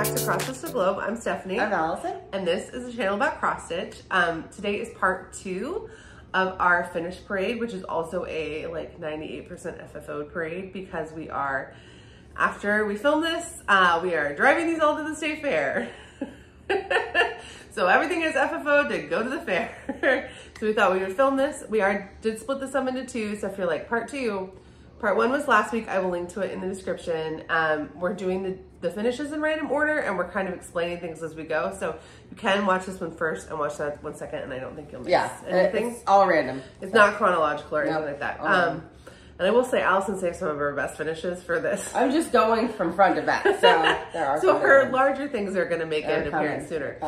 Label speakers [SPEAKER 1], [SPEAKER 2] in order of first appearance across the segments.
[SPEAKER 1] hacks across the globe. I'm Stephanie.
[SPEAKER 2] I'm Allison.
[SPEAKER 1] And this is a channel about cross stitch. Today is part 2 of our finished parade, which is also a like 98% FFO parade because we are, after we film this, we are driving these all to the state fair. So everything is FFO to go to the fair. So we thought we would film this. We did split this up into 2, so if you're like part 2, part 1 was last week. I will link to it in the description. We're doing the finishes in random order, and we're kind of explaining things as we go. So you can watch this one first and watch that one second, and I don't think you'll miss anything.
[SPEAKER 2] It's all random.
[SPEAKER 1] It's not chronological or anything like that. And I will say, Allison saved some of her best finishes for this.
[SPEAKER 2] I'm just going from front to back, so there are.
[SPEAKER 1] So her larger things are going to make an appearance sooner.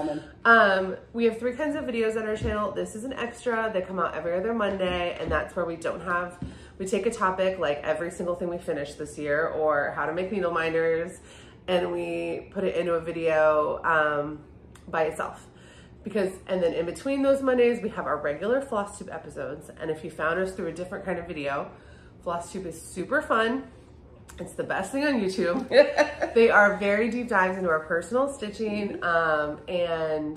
[SPEAKER 1] We have 3 kinds of videos on our channel. This is an extra. They come out every other Monday, and that's where we take a topic like every single thing we finished this year, or how to make needle minders, and we put it into a video by itself. And then in between those Mondays, we have our regular Flosstube episodes. And if you found us through a different kind of video, Flosstube is super fun. It's the best thing on YouTube. They are very deep dives into our personal stitching. And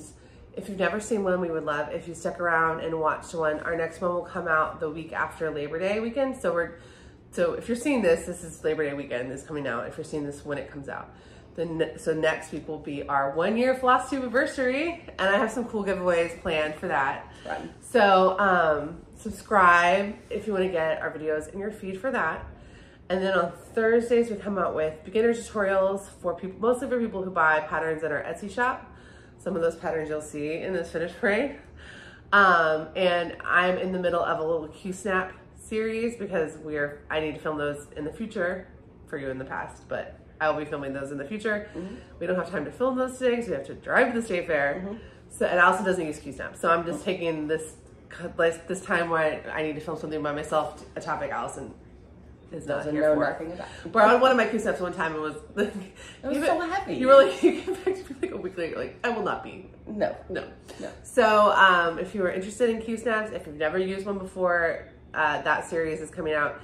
[SPEAKER 1] if you've never seen one, we would love if you stuck around and watched one. Our next one will come out the week after Labor Day weekend. So if you're seeing this is Labor Day weekend is coming out. If you're seeing this when it comes out. So next week will be our 1-year Flosstube anniversary, and I have some cool giveaways planned for that.
[SPEAKER 2] Fun.
[SPEAKER 1] So subscribe if you want to get our videos in your feed for that. And then on Thursdays we come out with beginner tutorials for people, mostly for people who buy patterns in our Etsy shop. Some of those patterns you'll see in this finished parade. And I'm in the middle of a little Q-snap series because I need to film those in the future for you in the past, but I will be filming those in the future. We don't have time to film those today because we have to drive to the state fair. So, and Allison doesn't use Q-snap. So I'm just taking this time where I need to film something by myself, a topic Allison is not here for.
[SPEAKER 2] Nothing about.
[SPEAKER 1] But on one of my Q-snaps one time, it was
[SPEAKER 2] so heavy.
[SPEAKER 1] You came back to me like a week later, like, I will not be.
[SPEAKER 2] No.
[SPEAKER 1] So if you are interested in Q-snaps, if you've never used one before, that series is coming out.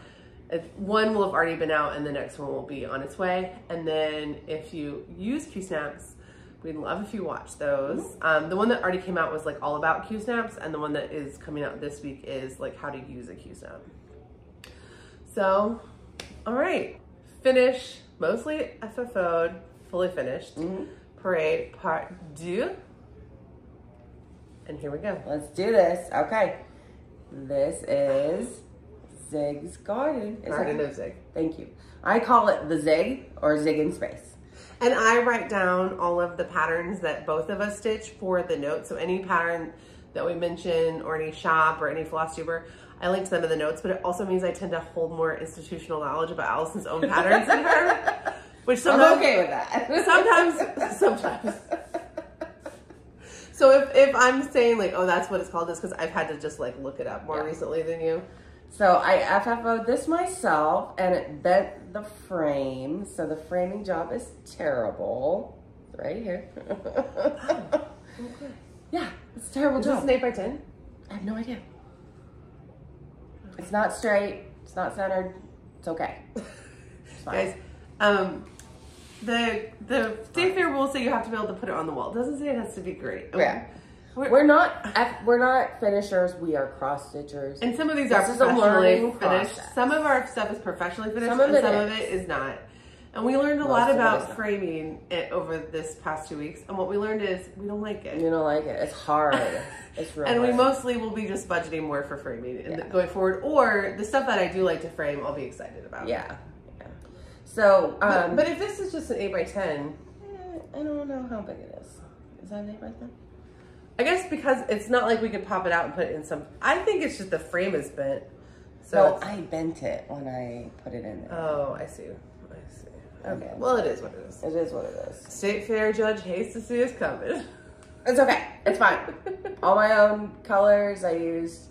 [SPEAKER 1] One will have already been out and the next one will be on its way. And then if you use Q-snaps, we'd love if you watch those. The one that already came out was like all about Q-snaps, and the one that is coming out this week is like how to use a Q-snap. So, all right, finish, mostly FFO'd, fully finished. Parade part 2. And here we go.
[SPEAKER 2] Let's do this. Okay. This is Zig's garden.
[SPEAKER 1] Garden of Zig.
[SPEAKER 2] Thank you. I call it the Zig or Zig in space.
[SPEAKER 1] And I write down all of the patterns that both of us stitch for the notes. So any pattern that we mention or any shop or any floss tuber, I link to them in the notes, but it also means I tend to hold more institutional knowledge about Allison's own patterns than her. Which sometimes,
[SPEAKER 2] I'm okay with that.
[SPEAKER 1] Sometimes. So if I'm saying like, oh, that's what it's called, it's because I've had to just like look it up more recently than you.
[SPEAKER 2] So I FFO'd this myself, and it bent the frame. So the framing job is terrible. It's right here.
[SPEAKER 1] Okay.
[SPEAKER 2] Yeah, it's a terrible job.
[SPEAKER 1] Is this an 8x10?
[SPEAKER 2] I have no idea. It's not straight. It's not centered. It's okay. It's fine.
[SPEAKER 1] Guys, the state fair rules say you have to be able to put it on the wall. It doesn't say it has to be great.
[SPEAKER 2] Yeah. We're not finishers. We are cross stitchers.
[SPEAKER 1] And some of these are professionally finished. Some of our stuff is professionally finished, and some of it is not. And we learned a lot about framing over this past 2 weeks. And what we learned is we don't like it.
[SPEAKER 2] You don't like it. It's hard. It's real
[SPEAKER 1] And
[SPEAKER 2] hard.
[SPEAKER 1] we mostly will be just budgeting more for framing going forward. Or the stuff that I do like to frame, I'll be excited about.
[SPEAKER 2] Yeah. So,
[SPEAKER 1] but if this is just an 8x10,
[SPEAKER 2] I don't know how big it is. Is that an 8x10?
[SPEAKER 1] I guess because it's not like we could pop it out and put it in some. I think it's just the frame is bent.
[SPEAKER 2] So I bent it when I put it in there.
[SPEAKER 1] Oh, I see. Okay. Well, it is what it is.
[SPEAKER 2] It is what it is.
[SPEAKER 1] State fair judge hates to see us coming.
[SPEAKER 2] It's okay. It's fine. All my own colors. I used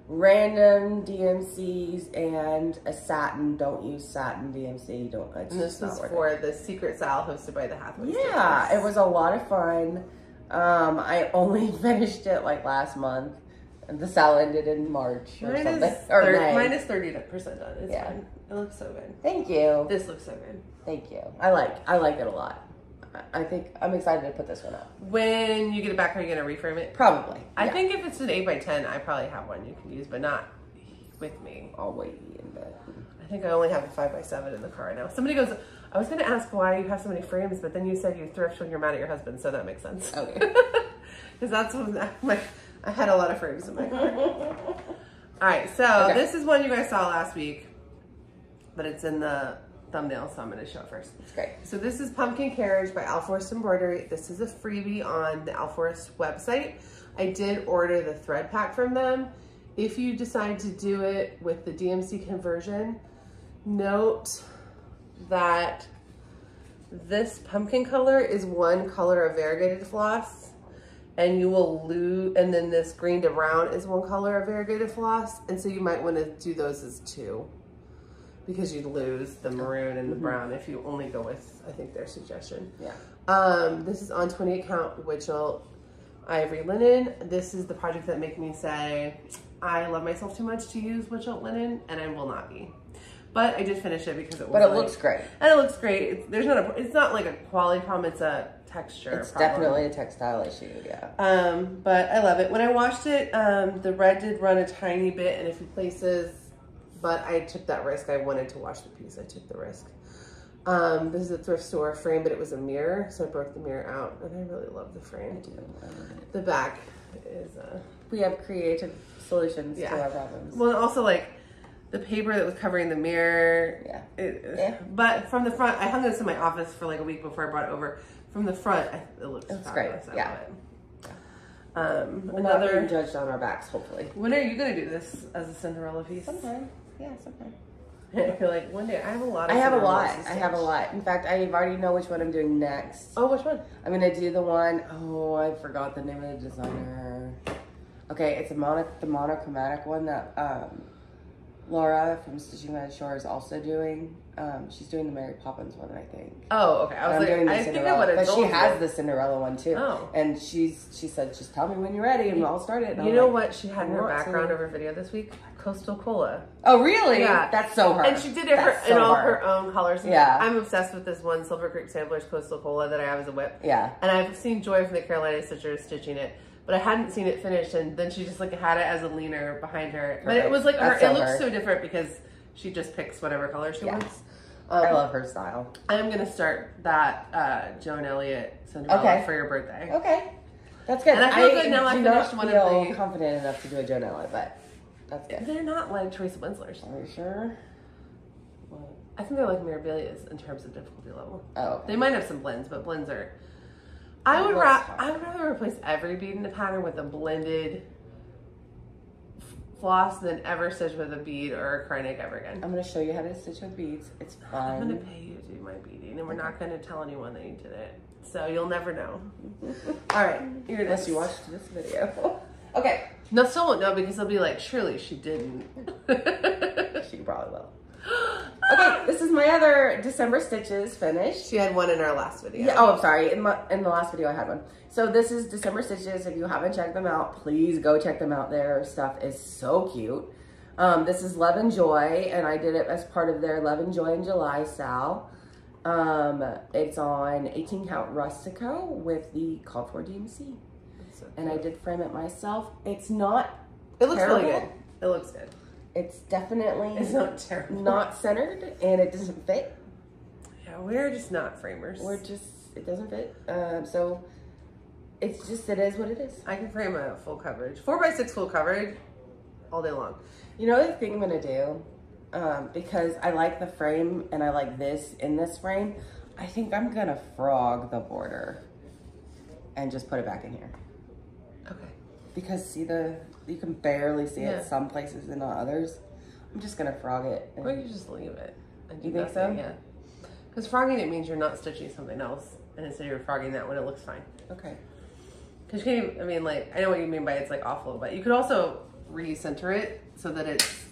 [SPEAKER 2] random DMCs and a satin. Don't use satin DMC. Don't.
[SPEAKER 1] And this was for the Secret Sal hosted by the Hathaway.
[SPEAKER 2] Yeah, it was a lot of fun. I only finished it like last month. The sale ended in March or something.
[SPEAKER 1] Mine is 30% done. It's fine. It looks so good.
[SPEAKER 2] Thank you.
[SPEAKER 1] This looks so good.
[SPEAKER 2] Thank you. I like it a lot. I think I'm excited to put this one up.
[SPEAKER 1] When you get it back, are you going to reframe it?
[SPEAKER 2] Probably.
[SPEAKER 1] I think if it's an 8x10, I probably have one you can use, but not with me.
[SPEAKER 2] I'll wait in bed.
[SPEAKER 1] I think I only have a 5x7 in the car right now. Somebody goes, I was going to ask why you have so many frames, but then you said you thrift when you're mad at your husband, so that makes sense.
[SPEAKER 2] Okay.
[SPEAKER 1] Because that's what I had a lot of frames in my car. All right, so this is one you guys saw last week, but it's in the thumbnail, so I'm going to show it first.
[SPEAKER 2] It's great.
[SPEAKER 1] So this is Pumpkin Carriage by Alforest Embroidery. This is a freebie on the Alforest website. I did order the thread pack from them. If you decide to do it with the DMC conversion, note that this pumpkin color is one color of variegated floss, and you will lose, and then this green to brown is one color of variegated floss, and so you might want to do those as two, because you'd lose the maroon and the brown if you only go with, I think, their suggestion.
[SPEAKER 2] Yeah.
[SPEAKER 1] This is on 28 count Witchell ivory linen. This is the project that made me say, I love myself too much to use Witchell linen, and I will not be. But I did finish it because it was. But
[SPEAKER 2] it looks great.
[SPEAKER 1] And it looks great. It's not like a quality problem. It's a texture.
[SPEAKER 2] It's definitely a textile issue. Yeah.
[SPEAKER 1] But I love it. When I washed it, the red did run a tiny bit in a few places, but I took that risk. I wanted to wash the piece. I took the risk. This is a thrift store frame, but it was a mirror, so I broke the mirror out, and I really love the frame.
[SPEAKER 2] I do. I love it.
[SPEAKER 1] The back is.
[SPEAKER 2] We have creative solutions to our problems.
[SPEAKER 1] Well, also like the paper that was covering the mirror. Yeah. But from the front, I hung this in my office for like a week before I brought it over. From the front, it looks fabulous.
[SPEAKER 2] Great. Yeah.
[SPEAKER 1] We're
[SPEAKER 2] not being judged on our backs, hopefully.
[SPEAKER 1] When are you going to do this as a Cinderella piece?
[SPEAKER 2] Sometime. Yeah, sometime.
[SPEAKER 1] You're like, one day. I have a lot.
[SPEAKER 2] I have a lot. In fact, I already know which one I'm doing next.
[SPEAKER 1] Oh, which one?
[SPEAKER 2] I'm going to do the one, I forgot the name of the designer. Okay, it's the monochromatic one that Laura from Stitching by the Shore is also doing. She's doing the Mary Poppins one, I think.
[SPEAKER 1] Oh, okay. I was like, I think I would have
[SPEAKER 2] But she has the Cinderella one too.
[SPEAKER 1] Oh.
[SPEAKER 2] And she said, just tell me when you're ready and I'll start it. And
[SPEAKER 1] you know what she had in her background of her video this week? Coastal Cola.
[SPEAKER 2] Oh, really?
[SPEAKER 1] Yeah.
[SPEAKER 2] That's so her.
[SPEAKER 1] And she did it in all her own colors.
[SPEAKER 2] Yeah.
[SPEAKER 1] I'm obsessed with this one Silver Creek Samplers Coastal Cola that I have as a whip.
[SPEAKER 2] Yeah.
[SPEAKER 1] And I've seen Joy from the Carolina Stitchers stitching it, but I hadn't seen it finished, and then she just like had it as a leaner behind her. Perfect. But it was like it looks so different because she just picks whatever color she wants.
[SPEAKER 2] I love her style.
[SPEAKER 1] I'm going to start that Joan Elliott Cinderella for your birthday.
[SPEAKER 2] Okay. That's good.
[SPEAKER 1] And I feel good now I finished one of the...
[SPEAKER 2] I feel confident enough to do a Joan Elliott, but that's good.
[SPEAKER 1] They're not like Teresa Winsler's.
[SPEAKER 2] Are you sure?
[SPEAKER 1] Well, I think they're like Mirabilia's in terms of difficulty level.
[SPEAKER 2] Oh, okay.
[SPEAKER 1] They might have some blends, but blends are... I would rather replace every bead in the pattern with a blended floss than ever stitch with a bead or a Kreinig ever again.
[SPEAKER 2] I'm going to show you how to stitch with beads. It's fun.
[SPEAKER 1] I'm going to pay you to do my beading, and we're not going to tell anyone that you did it. So you'll never know. All right.
[SPEAKER 2] Unless you watched this video. Okay.
[SPEAKER 1] No, still won't know because they'll be like, surely she didn't.
[SPEAKER 2] She probably will. Okay, this is my other December stitches finished.
[SPEAKER 1] She had one in our last video.
[SPEAKER 2] Yeah, I'm sorry. In the last video I had one. So this is December stitches. If you haven't checked them out, please go check them out. Their stuff is so cute. This is Love and Joy, and I did it as part of their Love and Joy in July sale. It's on 18 count Rustico with the called for DMC. So and I did frame it myself. It's not
[SPEAKER 1] It looks really good. It looks good.
[SPEAKER 2] It's definitely
[SPEAKER 1] not terrible.
[SPEAKER 2] Not centered, and it doesn't fit.
[SPEAKER 1] Yeah, we're just not framers.
[SPEAKER 2] It doesn't fit. So it is what it is.
[SPEAKER 1] I can frame a full coverage. 4x6 full coverage all day long.
[SPEAKER 2] You know the thing I'm going to do? Because I like the frame and I like this in this frame, I think I'm going to frog the border and just put it back in here.
[SPEAKER 1] Okay.
[SPEAKER 2] Because you can barely see it some places and not others. I'm just going to frog it.
[SPEAKER 1] Or you just leave it. And
[SPEAKER 2] you think so?
[SPEAKER 1] Yeah. Because frogging it means you're not stitching something else. And instead you're frogging that one, it looks fine.
[SPEAKER 2] Okay.
[SPEAKER 1] Because you can't even, I mean, like, I know what you mean by it's like off a little bit. You could also recenter it so that it's...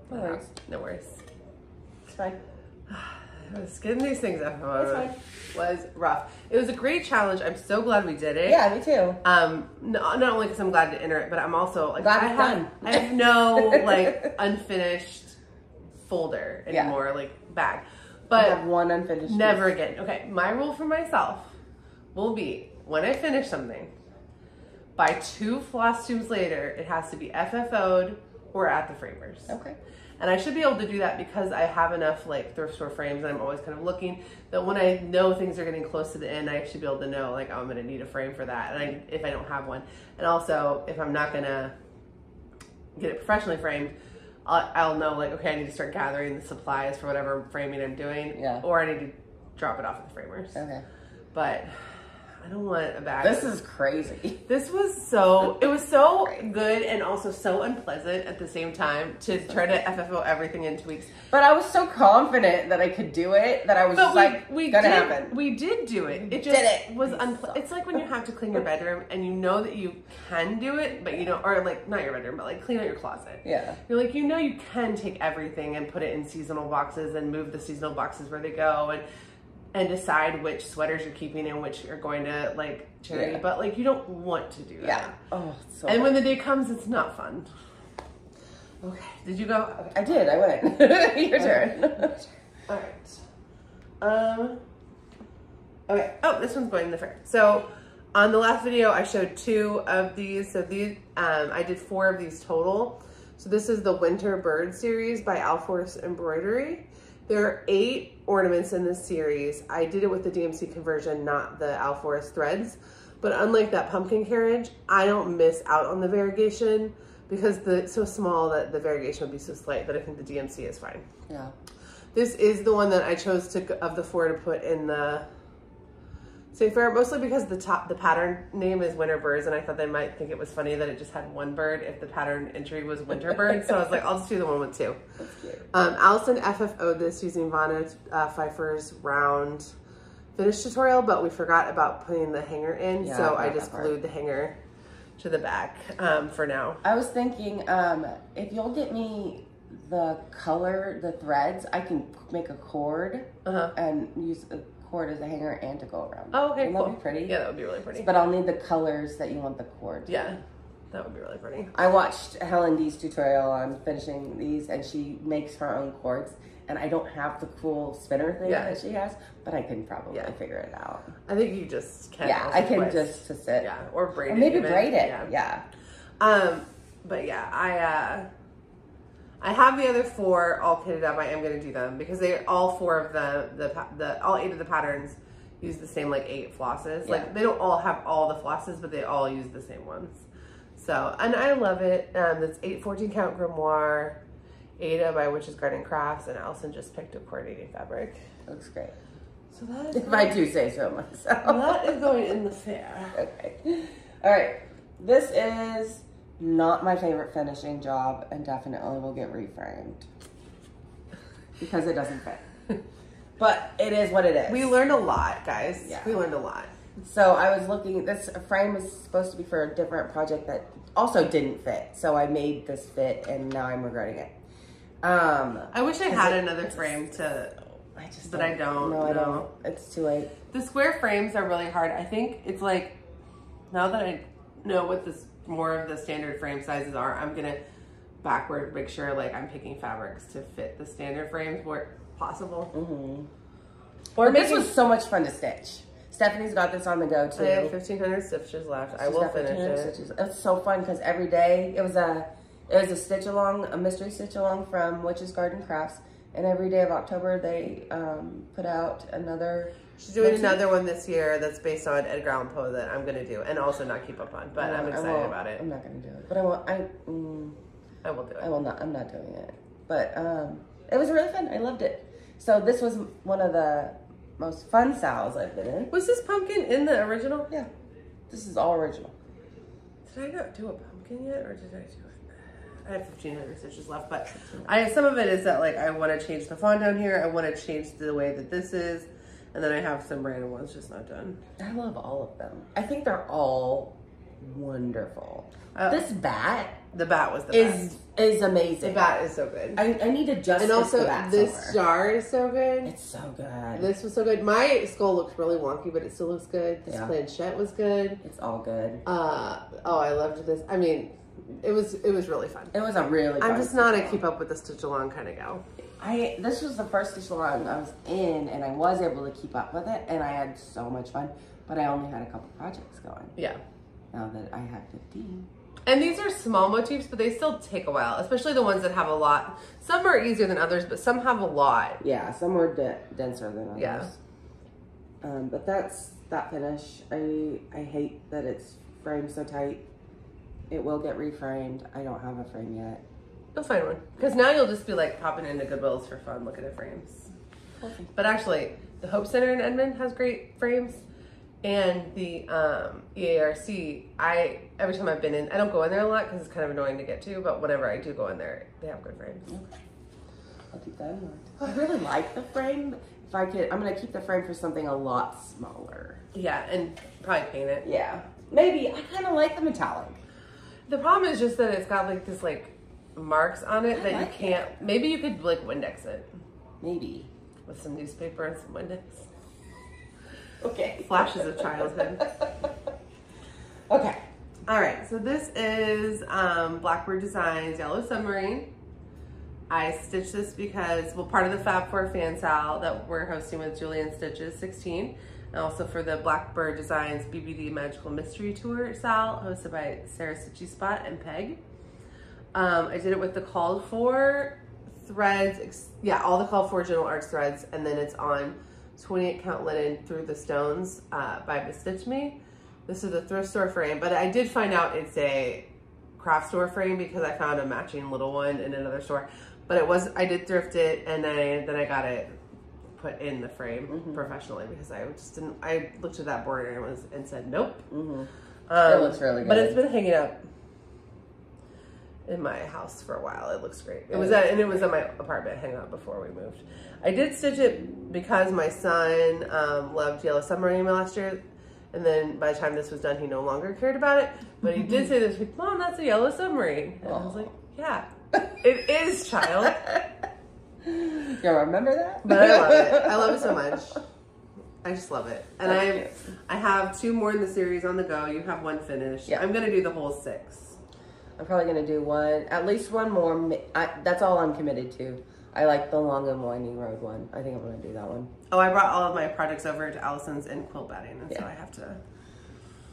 [SPEAKER 2] No worries.
[SPEAKER 1] No worries.
[SPEAKER 2] It's fine.
[SPEAKER 1] Getting these things up
[SPEAKER 2] It's fine.
[SPEAKER 1] was rough. It was a great challenge. I'm so glad we did it.
[SPEAKER 2] Yeah, me too.
[SPEAKER 1] Not only because I'm glad to enter it, but I'm also like
[SPEAKER 2] glad it's done.
[SPEAKER 1] I have no like unfinished folder anymore, like bag. But
[SPEAKER 2] I have one unfinished.
[SPEAKER 1] Never again. Okay, my rule for myself will be when I finish something, by 2 floss tubes later, it has to be FFO'd or at the framers.
[SPEAKER 2] Okay.
[SPEAKER 1] And I should be able to do that because I have enough like thrift store frames and I'm always kind of looking that when I know things are getting close to the end, I should be able to know like, oh, I'm going to need a frame for that. And if I don't have one. And also if I'm not going to get it professionally framed, I'll know like, okay, I need to start gathering the supplies for whatever framing I'm doing.
[SPEAKER 2] Yeah.
[SPEAKER 1] Or I need to drop it off at the framers.
[SPEAKER 2] Okay.
[SPEAKER 1] But I don't want a bag.
[SPEAKER 2] This is crazy.
[SPEAKER 1] This was so, it was so good and also so unpleasant at the same time to try to FFO everything in 2 weeks.
[SPEAKER 2] But I was so confident that I could do it that I was just like, gonna happen.
[SPEAKER 1] We did do it. It just was unpleasant. It's like when you have to clean your bedroom and you know that you can do it, but you know, or like not your bedroom, but like clean out your closet.
[SPEAKER 2] Yeah.
[SPEAKER 1] You're like, you know, you can take everything and put it in seasonal boxes and move the seasonal boxes where they go and decide which sweaters you're keeping and which are going to like charity, but like you don't want to do that.
[SPEAKER 2] Yeah. Oh, so
[SPEAKER 1] and when the day comes, it's not fun. Okay. Did you go? Okay.
[SPEAKER 2] I did. I went. Your turn.
[SPEAKER 1] All right. Okay. Oh, this one's going in the fair. So on the last video, I showed 2 of these. So these, I did 4 of these total. So this is the Winter Bird series by Alforce Embroidery. There are 8 ornaments in this series. I did it with the DMC conversion, not the Alforce threads. But unlike that pumpkin carriage, I don't miss out on the variegation because it's so small that the variegation would be so slight that I think the DMC is fine.
[SPEAKER 2] Yeah.
[SPEAKER 1] This is the one that I chose of the 4 to put in the State Fair, mostly because the pattern name is Winter Birds, and I thought they might think it was funny that it just had 1 bird if the pattern entry was Winter Bird. So I was like, I'll just do the one with 2.
[SPEAKER 2] That's cute.
[SPEAKER 1] Allison FFO'd this using Vanna Pfeiffer's round finish tutorial, but we forgot about putting the hanger in, so I just glued the hanger to the back for now.
[SPEAKER 2] I was thinking, if you'll get me the color, the threads, I can make a cord and use a cord as a hanger and to go around.
[SPEAKER 1] Oh, okay, cool.
[SPEAKER 2] That'd be pretty.
[SPEAKER 1] Yeah, that would be really pretty.
[SPEAKER 2] But I'll need the colors that you want the cord to.
[SPEAKER 1] Yeah, that would be really pretty.
[SPEAKER 2] I watched Helen D's tutorial on finishing these, and she makes her own cords. And I don't have the cool spinner thing that she has, but I can probably figure it out.
[SPEAKER 1] I think you just can.
[SPEAKER 2] Yeah, I can just twist it.
[SPEAKER 1] Yeah, or braid it.
[SPEAKER 2] Or maybe braid it. Yeah.
[SPEAKER 1] But yeah, I have the other 4 all kitted up. I am going to do them because all 4 of all 8 of the patterns use the same like 8 flosses. Yeah. Like they don't all have all the flosses, but they all use the same ones. So, and I love it. That's 8 14 count grimoire, Ada by Witch's Garden Crafts, and Allison just picked a coordinating fabric.
[SPEAKER 2] Looks great.
[SPEAKER 1] So that is
[SPEAKER 2] if I do say so myself.
[SPEAKER 1] That is going in the fair.
[SPEAKER 2] Okay. All right. This is not my favorite finishing job, and definitely will get reframed because it doesn't fit. But it is what it is.
[SPEAKER 1] We learned a lot, guys.
[SPEAKER 2] Yeah.
[SPEAKER 1] We learned a lot.
[SPEAKER 2] So I was looking, this frame is supposed to be for a different project that also didn't fit. So I made this fit, and now I'm regretting it.
[SPEAKER 1] I wish I had another frame but I don't.
[SPEAKER 2] No, I don't. It's too late.
[SPEAKER 1] The square frames are really hard. I think it's like, now that I know what more of the standard frame sizes are, I'm gonna backward make sure like I'm picking fabrics to fit the standard frames where possible.
[SPEAKER 2] Or this was so much fun to stitch. Stephanie's got this on the go too.
[SPEAKER 1] I have 1,500 stitches left. I will finish it. Stitches.
[SPEAKER 2] It's so fun because every day it was a stitch along, a mystery stitch along from Witch's Garden Crafts, and every day of October they put out another.
[SPEAKER 1] She's doing another one this year that's based on Edgar Allan Poe that I'm gonna do, and also not keep up on. But I'm excited about it.
[SPEAKER 2] I'm not gonna do it, but I will do it. I will not. I'm not doing it. But it was really fun. I loved it. So this was one of the most fun sales I've been in.
[SPEAKER 1] Was this pumpkin in the original?
[SPEAKER 2] Yeah. This is all original.
[SPEAKER 1] Did I not do a pumpkin yet, or did I do it? I have 1,500 stitches left, but some of it is that like I want to change the font down here. I want to change the way that this is, and then I have some random ones just not done.
[SPEAKER 2] I love all of them. I think they're all wonderful. This bat,
[SPEAKER 1] the bat was the best.
[SPEAKER 2] Is amazing.
[SPEAKER 1] The bat is so good.
[SPEAKER 2] I need to just
[SPEAKER 1] and also
[SPEAKER 2] the bat
[SPEAKER 1] this
[SPEAKER 2] somewhere.
[SPEAKER 1] jar is so good.
[SPEAKER 2] It's so good.
[SPEAKER 1] This was so good. My skull looks really wonky, but it still looks good. This planchette was good.
[SPEAKER 2] It's all good.
[SPEAKER 1] Oh, I loved this. I mean, It was really fun.
[SPEAKER 2] It was a really fun
[SPEAKER 1] I'm just not a keep up with the stitch along kind of gal.
[SPEAKER 2] This was the first stitch along I was in, and I was able to keep up with it, and I had so much fun, but I only had a couple projects going.
[SPEAKER 1] Yeah.
[SPEAKER 2] Now that I have 15.
[SPEAKER 1] And these are small motifs, but they still take a while, especially the ones that have a lot. Some are easier than others, but some have a lot.
[SPEAKER 2] Yeah, some are denser than others.
[SPEAKER 1] Yeah.
[SPEAKER 2] But that's that finish. I hate that it's framed so tight. It will get reframed. I don't have a frame yet.
[SPEAKER 1] You'll find one. Because now you'll just be like popping into Goodwill's for fun, looking at frames.
[SPEAKER 2] Okay.
[SPEAKER 1] But actually, the Hope Center in Edmond has great frames. And the EARC, every time I've been in, I don't go in there a lot because it's kind of annoying to get to, but whenever I do go in there, they have good frames.
[SPEAKER 2] Okay. I'll keep that in mind. I really like the frame. If I could, I'm going to keep the frame for something a lot smaller.
[SPEAKER 1] Yeah, and probably paint it.
[SPEAKER 2] Yeah. Maybe. I kind of like the metallic.
[SPEAKER 1] The problem is just that it's got like this like marks on it that you can't, maybe you could like Windex it.
[SPEAKER 2] Maybe.
[SPEAKER 1] With some newspaper and some Windex.
[SPEAKER 2] Okay.
[SPEAKER 1] Flashes of childhood.
[SPEAKER 2] Okay.
[SPEAKER 1] All right. So this is Blackbird Designs Yellow Submarine. I stitched this because, well, part of the Fab 4 fan sale that we're hosting with Julian Stitches 16, and also for the Blackbird Designs BBD Magical Mystery Tour sale hosted by Sarah Stitchy Spot and Peg. I did it with the called for threads. Yeah, all the called for General Arts threads, and then it's on 28 count linen through the stones by Bestitch Me. This is a thrift store frame, but I did find out it's a craft store frame because I found a matching little one in another store. But I did thrift it, and then I got it put in the frame professionally because I just didn't. I looked at that border and said nope.
[SPEAKER 2] It looks really good,
[SPEAKER 1] but it's been hanging up in my house for a while. It looks great. It was at my apartment hanging out before we moved. I did stitch it because my son loved Yellow Submarine last year, and then by the time this was done, he no longer cared about it. But he did say this week, "Mom, that's a Yellow Submarine," and I was like, "Yeah, it is, child."
[SPEAKER 2] You remember that?
[SPEAKER 1] But I love it. I love it so much. I just love it. And I have 2 more in the series on the go. You have 1 finished. Yeah. I'm gonna do the whole 6.
[SPEAKER 2] I'm probably going to do at least one more. That's all I'm committed to. I like the long and winding road one. I think I'm going to do that one.
[SPEAKER 1] Oh, I brought all of my projects over to Allison's in quilt batting, and so I have to.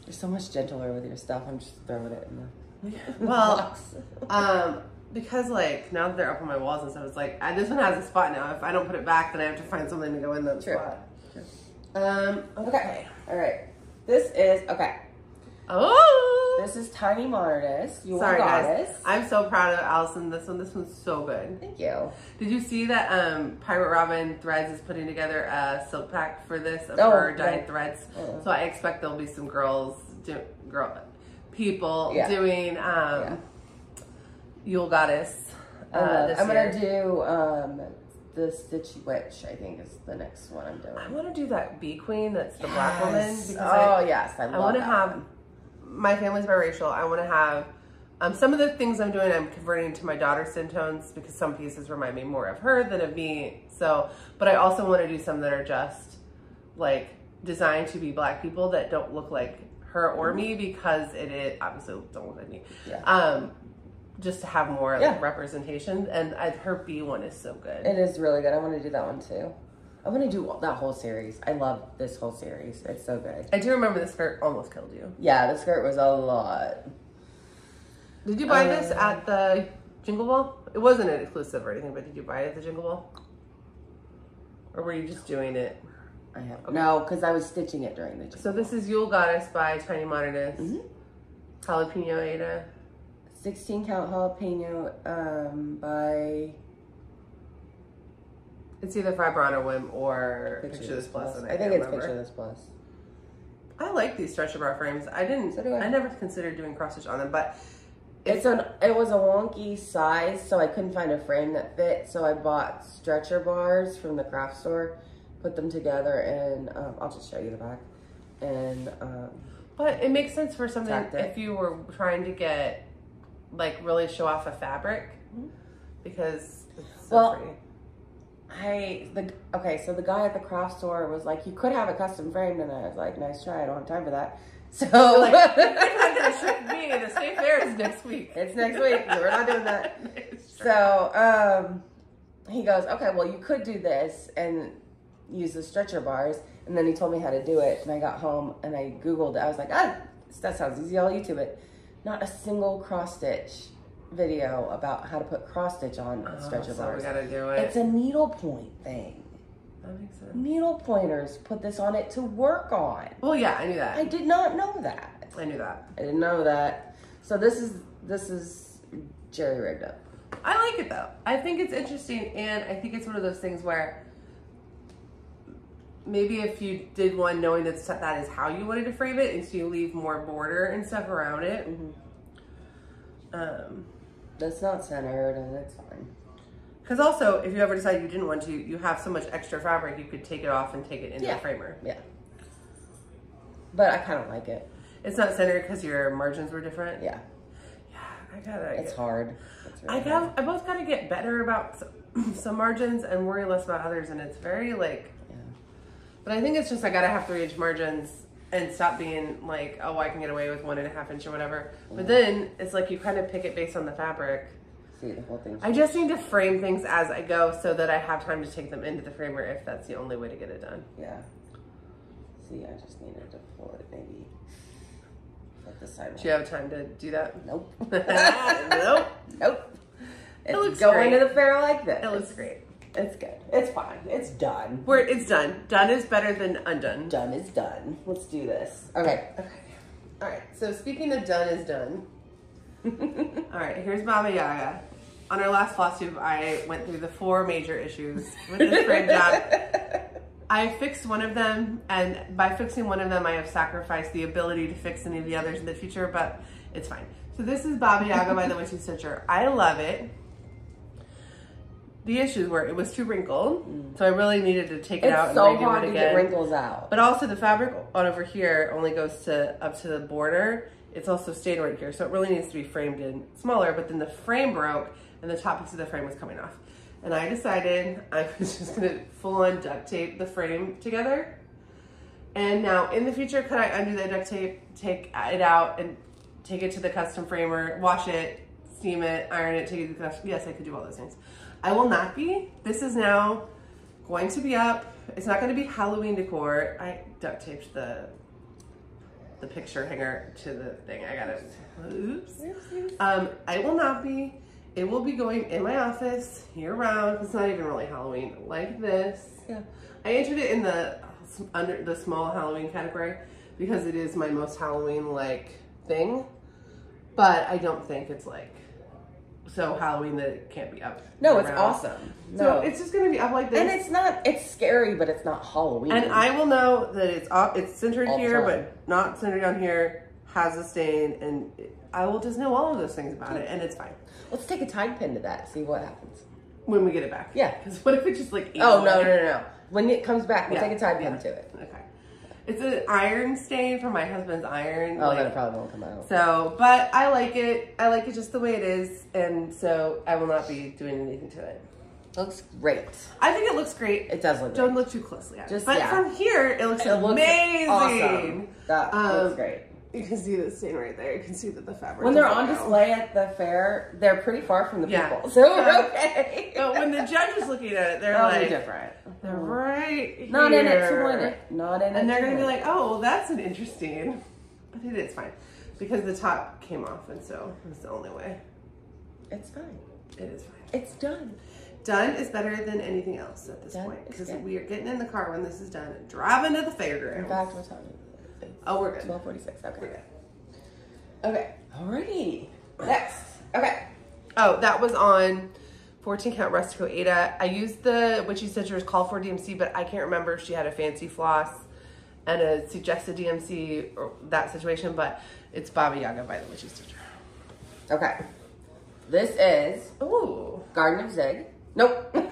[SPEAKER 2] You're so much gentler with your stuff. I'm just throwing it in the
[SPEAKER 1] box. Because like now that they're up on my walls and stuff, it's like this one has a spot now. If I don't put it back, then I have to find something to go in that spot.
[SPEAKER 2] True. Okay. All right. This is
[SPEAKER 1] Oh!
[SPEAKER 2] This is Tiny Modernist.
[SPEAKER 1] Sorry, guys. I'm so proud of Allison. This one's so good.
[SPEAKER 2] Thank you.
[SPEAKER 1] Did you see that Pirate Robin Threads is putting together a silk pack for this of her dyed threads? So I expect there'll be some people doing Yule Goddess
[SPEAKER 2] I'm going to do the Stitchy Witch, I think, is the next one I'm doing.
[SPEAKER 1] I want to do that Bee Queen. That's the black woman.
[SPEAKER 2] Because I want to
[SPEAKER 1] have... My family's biracial. I want to have some of the things I'm doing. I'm converting to my daughter's skin tones because some pieces remind me more of her than of me. So, but I also want to do some that are just like designed to be black people that don't look like her or me because it obviously don't look like me. Yeah. Just to have more like representation. And her bee one is so good.
[SPEAKER 2] It is really good. I want to do that one too. I want to do that whole series. I love this whole series. It's so good.
[SPEAKER 1] I do remember the skirt almost killed you.
[SPEAKER 2] Yeah, the skirt was a lot.
[SPEAKER 1] Did you buy this at the Jingle Ball? It wasn't an exclusive or anything, but did you buy it at the Jingle Ball? Or were you just doing it?
[SPEAKER 2] No, because I was stitching it during the Jingle
[SPEAKER 1] So this is Yule Goddess by Tiny Modernist. Jalapeno Ada.
[SPEAKER 2] 16 count jalapeno by...
[SPEAKER 1] It's either Fibron or Whim or Picture This Plus.
[SPEAKER 2] I think it's Picture This Plus.
[SPEAKER 1] I like these stretcher bar frames. I never considered doing cross stitch on them, but
[SPEAKER 2] it was a wonky size, so I couldn't find a frame that fit. So I bought stretcher bars from the craft store, put them together, and I'll just show you the back. And
[SPEAKER 1] but it makes sense for something if you were trying to get like really show off a fabric because it's so pretty. So the guy at the craft store was like, you could have a custom framed, and I was like, nice try, I don't have time for that. So like, you're not gonna trick me. Hey, the state fair is next week.
[SPEAKER 2] It's next week. We're not doing that. So, he goes, okay, well, you could do this and use the stretcher bars. And then he told me how to do it. And I got home and I Googled it. I was like, that sounds easy. I'll YouTube it. Not a single cross stitch video about how to put cross stitch on stretcher bars.
[SPEAKER 1] We gotta do it.
[SPEAKER 2] It's a needlepoint thing.
[SPEAKER 1] That makes sense.
[SPEAKER 2] Needle pointers put this on it to work on.
[SPEAKER 1] Well, yeah, I knew that.
[SPEAKER 2] I did not know that.
[SPEAKER 1] I knew that.
[SPEAKER 2] I didn't know that. So this is jerry rigged up.
[SPEAKER 1] I like it though. I think it's interesting, and I think it's one of those things where maybe if you did one knowing that that is how you wanted to frame it, and so you leave more border and stuff around it.
[SPEAKER 2] That's not centered, and it's fine.
[SPEAKER 1] Because also, if you ever decide you didn't want to, you have so much extra fabric, you could take it off and take it into the framer.
[SPEAKER 2] Yeah. But I kind of like it.
[SPEAKER 1] It's not centered because your margins were different?
[SPEAKER 2] Yeah.
[SPEAKER 1] Yeah, I gotta...
[SPEAKER 2] It's hard. It's really
[SPEAKER 1] I both gotta get better about some margins and worry less about others, and it's very like... Yeah. But I think it's just I gotta have 3-inch margins and stop being like, oh, I can get away with 1.5 inch or whatever. But then it's like you kind of pick it based on the fabric.
[SPEAKER 2] See, the whole thing.
[SPEAKER 1] I just need to frame things as I go so that I have time to take them into the framer if that's the only way to get it done.
[SPEAKER 2] Yeah. See, I just needed to pull it maybe at the side.
[SPEAKER 1] Do you have time to do that?
[SPEAKER 2] Nope.
[SPEAKER 1] Nope.
[SPEAKER 2] Nope.
[SPEAKER 1] It looks
[SPEAKER 2] going
[SPEAKER 1] great.
[SPEAKER 2] To the fair like this.
[SPEAKER 1] It looks great.
[SPEAKER 2] It's good. It's fine. It's done.
[SPEAKER 1] It's done. Done is better than undone.
[SPEAKER 2] Done is done. Let's do this. Okay.
[SPEAKER 1] Okay. All right. So speaking of done is done. All right. Here's Baba Yaga. On our last Flosstube, I went through the 4 major issues with this frame job. I fixed one of them, and by fixing one of them, I have sacrificed the ability to fix any of the others in the future, but it's fine. So this is Baba Yaga by the Witchy Stitcher. I love it. The issues were it was too wrinkled, so I really needed to take it out and redo it again. It's so hard to get
[SPEAKER 2] wrinkles out.
[SPEAKER 1] But also the fabric on over here only goes up to the border. It's also stained right here, so it really needs to be framed in smaller, but then the frame broke and the top piece of the frame was coming off. And I decided I was just gonna full on duct tape the frame together. And now in the future, could I undo the duct tape, take it out and take it to the custom framer, wash it, steam it, iron it, take it to the custom? Yes, I could do all those things. I will not be. This is now going to be up. It's not gonna be Halloween decor. I duct taped the picture hanger to the thing. I got it. Oops. I will not be. It will be going in my office year round. It's not even really Halloween like this. Yeah. I entered it in under the small Halloween category because it is my most Halloween like thing. But I don't think it's like so Halloween that it can't be up.
[SPEAKER 2] No, it's awesome.
[SPEAKER 1] So it's just gonna be up like this.
[SPEAKER 2] And it's scary, but it's not Halloween.
[SPEAKER 1] And I will know that it's centered here, but not centered on here, has a stain, and I will just know all of those things about it, and it's fine.
[SPEAKER 2] Let's take a tide pin to that, see what happens.
[SPEAKER 1] When we get it back.
[SPEAKER 2] Yeah.
[SPEAKER 1] Because what if it just like...
[SPEAKER 2] Oh, no. When it comes back, we'll take a tide pin to it.
[SPEAKER 1] Okay. It's an iron stain from my husband's iron.
[SPEAKER 2] Oh, then it probably won't come out.
[SPEAKER 1] So, but I like it. I like it just the way it is, and so I will not be doing anything to it.
[SPEAKER 2] Looks great.
[SPEAKER 1] I think it looks great.
[SPEAKER 2] It does look great.
[SPEAKER 1] Don't look too closely at it. But from here, it looks amazing.
[SPEAKER 2] Awesome. That looks great.
[SPEAKER 1] You can see the stain right there. You can see that the fabric.
[SPEAKER 2] When they're on display at the fair, they're pretty far from the people. So we're okay.
[SPEAKER 1] But when the judge is looking at it, they're like... different. They're right here.
[SPEAKER 2] Not in it to win it. Not in it.
[SPEAKER 1] And they're going to be like, oh, well, that's an interesting... But it is fine. Because the top came off, and so it's the only way.
[SPEAKER 2] It's fine.
[SPEAKER 1] It is fine.
[SPEAKER 2] It's done.
[SPEAKER 1] Done is better than anything else at this point. Because we are getting in the car when this is done and driving to the fairgrounds.
[SPEAKER 2] In fact, what time is it?
[SPEAKER 1] Oh, we're good.
[SPEAKER 2] 12:46. Okay.
[SPEAKER 1] We're good.
[SPEAKER 2] Okay. Alrighty. Next. Okay.
[SPEAKER 1] Oh, that was on 14 count Rustico Ada. I used the Witchy Stitcher's Call for DMC, but I can't remember if she had a fancy floss and a suggested DMC or that situation, but it's Baba Yaga by the Witchy Stitcher.
[SPEAKER 2] Okay. This is Garden of Zig. Nope.
[SPEAKER 1] Guys,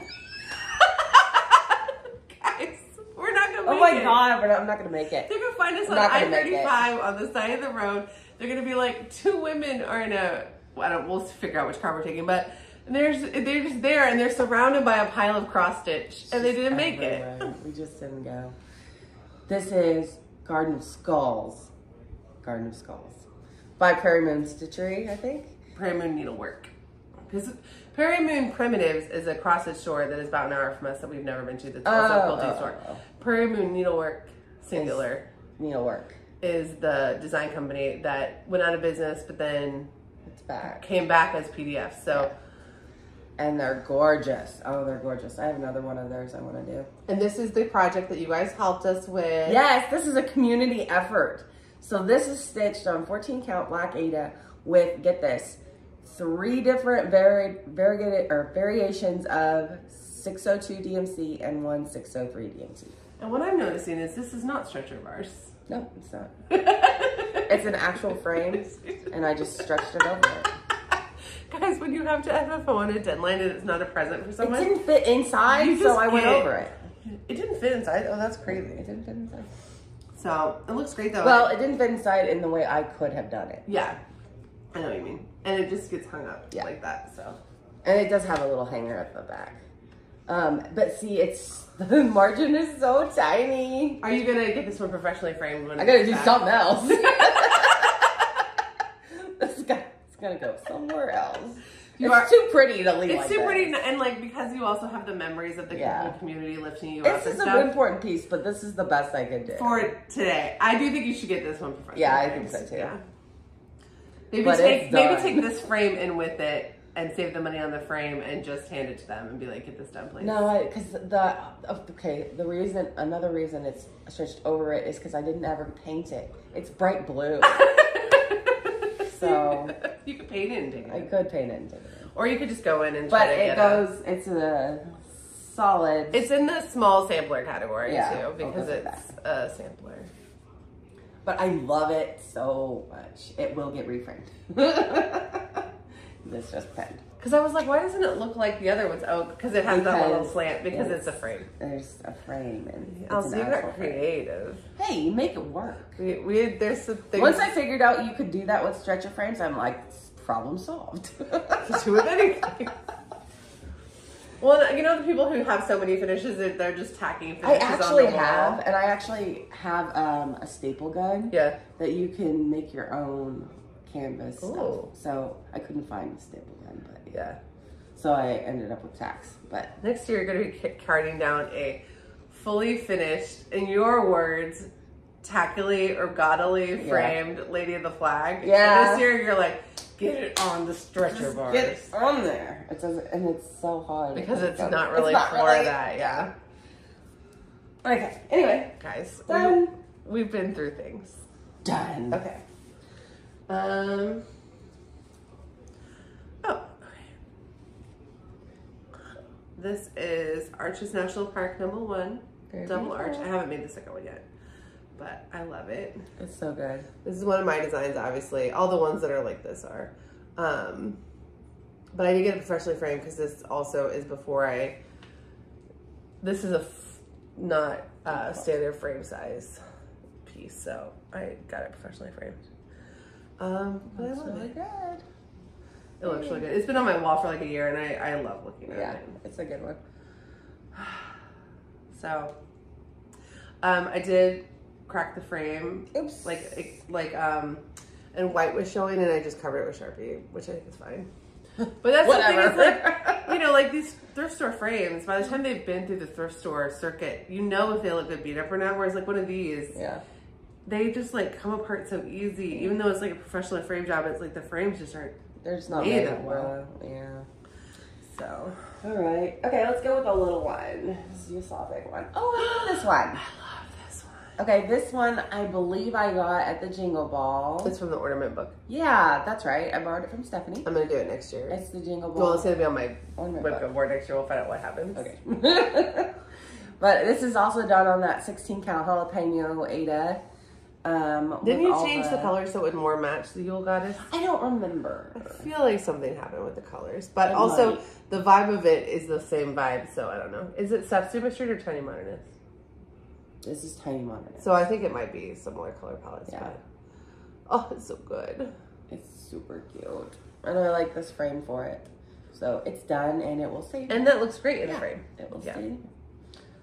[SPEAKER 1] we're not going to make it.
[SPEAKER 2] Oh my God, I'm not going to make it.
[SPEAKER 1] They're going to find us on I-35 on the side of the road. They're going to be like, 2 women are in we'll figure out which car we're taking, but they're just there and they're surrounded by a pile of cross stitch and they didn't make it.
[SPEAKER 2] We just didn't go. This is Garden of Skulls. Garden of Skulls. by Prairie Moon Stitchery, I think.
[SPEAKER 1] Prairie Moon Needlework. Because Prairie Moon Primitives is a cross-stitch store that is about an hour from us that we've never been to. That's also a quilting store. Prairie Moon Needlework, singular.
[SPEAKER 2] Needlework.
[SPEAKER 1] Is the design company that went out of business, but then
[SPEAKER 2] it's back.
[SPEAKER 1] Came back as PDF. So,
[SPEAKER 2] and they're gorgeous. Oh, they're gorgeous. I have another one of theirs I want to do.
[SPEAKER 1] And this is the project that you guys helped us with.
[SPEAKER 2] Yes, this is a community effort. So this is stitched on 14 count black Aida with, get this, 3 different variations of 602 DMC and 1 603 DMC.
[SPEAKER 1] And what I'm noticing is this is not stretcher bars.
[SPEAKER 2] No, it's not. It's an actual frame, and I just stretched it over it.
[SPEAKER 1] Guys, when you have to FFO on a deadline and it's not a present for someone.
[SPEAKER 2] It didn't fit inside, so I went over it.
[SPEAKER 1] It didn't fit inside? Oh, that's crazy.
[SPEAKER 2] It didn't fit inside.
[SPEAKER 1] So, it looks great though.
[SPEAKER 2] Well, it didn't fit inside in the way I could have done it.
[SPEAKER 1] Yeah. I know what you mean. And it just gets hung up like that, so.
[SPEAKER 2] And it does have a little hanger at the back. But see, the margin is so tiny.
[SPEAKER 1] Are you gonna get this one professionally framed? When
[SPEAKER 2] I gotta do something else. It's gonna go somewhere else. It's too pretty to leave.
[SPEAKER 1] It's too pretty, and like because you also have the memories of the whole community lifting you up.
[SPEAKER 2] This is an important piece, but this is the best I could do
[SPEAKER 1] for today. I do think you should get this one professionally.
[SPEAKER 2] Yeah, I think so too.
[SPEAKER 1] Yeah. Maybe take this frame in with it and save the money on the frame and just hand it to them and be like, get this done, please.
[SPEAKER 2] No, because another reason it's stretched over it is because I didn't ever paint it. It's bright blue. So
[SPEAKER 1] you could paint it and take it.
[SPEAKER 2] I could paint it and take it.
[SPEAKER 1] Or you could just go in and
[SPEAKER 2] try to get it's a solid.
[SPEAKER 1] It's in the small sampler category too, because it's a sampler.
[SPEAKER 2] But I love it so much. It will get reframed. This just penned.
[SPEAKER 1] Because I was like, why doesn't it look like the other ones? Oh, because it has that little slant because it's a frame.
[SPEAKER 2] There's a frame and
[SPEAKER 1] also, you got creative.
[SPEAKER 2] Hey, you make it work.
[SPEAKER 1] There's some things.
[SPEAKER 2] Once I figured out you could do that with stretcher frames, I'm like, problem solved.
[SPEAKER 1] Do with anything. Well, you know the people who have so many finishes, they're just tacking finishes on the wall.
[SPEAKER 2] I actually have a staple gun.
[SPEAKER 1] Yeah.
[SPEAKER 2] That you can make your own canvas stuff. So I couldn't find the staple gun, but yeah. So I ended up with tacks. But
[SPEAKER 1] next year you're going to be carting down a fully finished, in your words, tackily or gaudily framed Lady of the Flag.
[SPEAKER 2] Yeah.
[SPEAKER 1] And this year you're like, get it on the stretcher bars.
[SPEAKER 2] Get it on there. And it's so hard.
[SPEAKER 1] Because it's not really for that, yeah.
[SPEAKER 2] Okay, anyway.
[SPEAKER 1] Guys,
[SPEAKER 2] done.
[SPEAKER 1] We've been through things.
[SPEAKER 2] Done.
[SPEAKER 1] Okay. This is Arches National Park #1. Double arch. I haven't made the second one yet, but I love it.
[SPEAKER 2] It's so good.
[SPEAKER 1] This is one of my designs, obviously. All the ones that are like this are. But I did get it professionally framed because this also is before this is not standard frame size piece, so I got it professionally framed. But I love it.
[SPEAKER 2] Good.
[SPEAKER 1] It looks really good. It's been on my wall for like a year, and I love looking at it.
[SPEAKER 2] Yeah, it's a good one.
[SPEAKER 1] So, I did crack the frame.
[SPEAKER 2] Oops.
[SPEAKER 1] And white was showing, and I just covered it with Sharpie, which I think is fine. But that's the thing, is like, you know, like these thrift store frames, by the time they've been through the thrift store circuit, you know if they look good beat up or not, whereas like one of these, they just like come apart so easy. Even though it's like a professionally framed job, it's like the frames just aren't made that well.
[SPEAKER 2] Yeah.
[SPEAKER 1] So.
[SPEAKER 2] All right. Okay, let's go with a little one. This is your saw big one. Oh, I love this one.
[SPEAKER 1] I love this one.
[SPEAKER 2] Okay, this one I believe I got at the Jingle Ball.
[SPEAKER 1] It's from the Ornament book.
[SPEAKER 2] Yeah, that's right. I borrowed it from Stephanie.
[SPEAKER 1] I'm going to do it next year.
[SPEAKER 2] It's the Jingle Ball.
[SPEAKER 1] Well, it's going to be on my
[SPEAKER 2] webcam
[SPEAKER 1] board next year. We'll find out what happens.
[SPEAKER 2] Okay. But this is also done on that 16 count jalapeno Aida.
[SPEAKER 1] Didn't you change the colors so it would more match the Yule goddess?
[SPEAKER 2] I don't remember.
[SPEAKER 1] I feel like something happened with the colors. But also, the vibe of it is the same vibe, so I don't know. Is it Flosstube Street or Tiny Modernist?
[SPEAKER 2] This is Tiny Modernist.
[SPEAKER 1] So I think it might be similar color palettes.
[SPEAKER 2] Yeah.
[SPEAKER 1] But, oh, it's so good.
[SPEAKER 2] It's super cute. And I like this frame for it. So it's done, and it will stay.
[SPEAKER 1] And that looks great in the frame.
[SPEAKER 2] It will stay.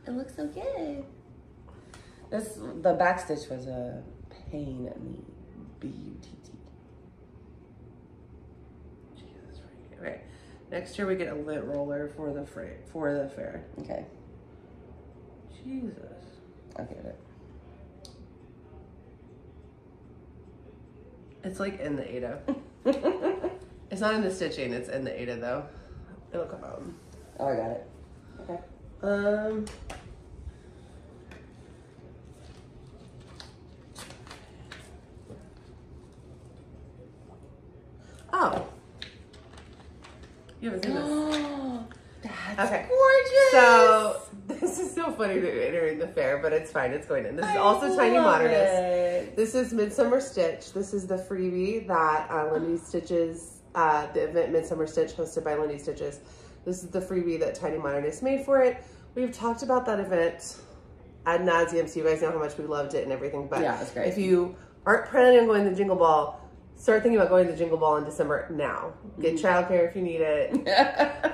[SPEAKER 2] It looks so good. The back stitch was a pain in the butt.
[SPEAKER 1] Next year we get a lint roller for the fair.
[SPEAKER 2] Okay.
[SPEAKER 1] Jesus.
[SPEAKER 2] I get it.
[SPEAKER 1] It's like in the Ada. It's not in the stitching, it's in the Ada though. It'll come out.
[SPEAKER 2] Oh, I got it. Okay.
[SPEAKER 1] Oh. You haven't seen this.
[SPEAKER 2] That's
[SPEAKER 1] okay.
[SPEAKER 2] Gorgeous.
[SPEAKER 1] So this is so funny to entering the fair, but it's fine. It's going in. This is also Tiny Modernist. This is Midsummer Stitch. This is the freebie that Lindsay Stitches, the event Midsummer Stitch hosted by Lindsay Stitches. This is the freebie that Tiny Modernist made for it. We've talked about that event ad nauseum, so you guys know how much we loved it and everything. But
[SPEAKER 2] yeah, it's great.
[SPEAKER 1] If you aren't planning on going to the Jingle Ball, start thinking about going to the Jingle Ball in December now. Get childcare if you need it.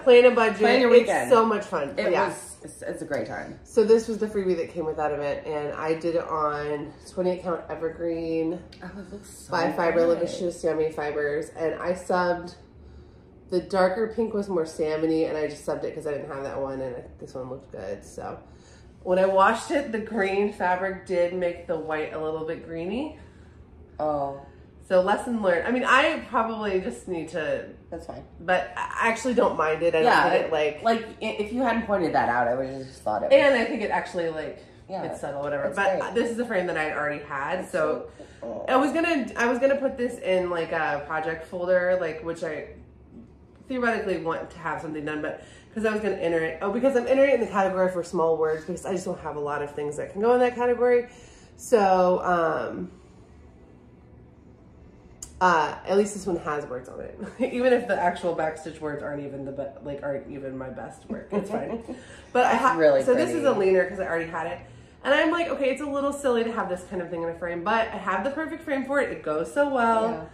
[SPEAKER 1] Plan a budget.
[SPEAKER 2] Plan your weekend.
[SPEAKER 1] It's so much fun.
[SPEAKER 2] It's a great time.
[SPEAKER 1] So this was the freebie that came with that event, and I did it on 28 count evergreen.
[SPEAKER 2] Oh, it looks so
[SPEAKER 1] by Fiberlicious Yummy Fibers, and I subbed. The darker pink was more salmon-y, and I just subbed it because I didn't have that one, and this one looked good. So when I washed it, the green fabric did make the white a little bit greeny.
[SPEAKER 2] Oh.
[SPEAKER 1] So lesson learned. I mean, I probably just need to.
[SPEAKER 2] That's fine.
[SPEAKER 1] But I actually don't mind it. I don't think it like
[SPEAKER 2] if you hadn't pointed that out, I would have just thought it.
[SPEAKER 1] And I think it actually it's subtle, whatever. But great. This is the frame that I'd already had, so I was gonna put this in like a project folder, like which I theoretically want to have something done, but because I was gonna enter it. Oh, because I'm entering it in the category for small words because I just don't have a lot of things that can go in that category. So at least this one has words on it. Even if the actual backstitch words aren't even aren't even my best work, it's fine. But I have
[SPEAKER 2] really
[SPEAKER 1] so
[SPEAKER 2] pretty.
[SPEAKER 1] This is a leaner because I already had it, and I'm like, okay, it's a little silly to have this kind of thing in a frame, but I have the perfect frame for it. It goes so well. Yeah.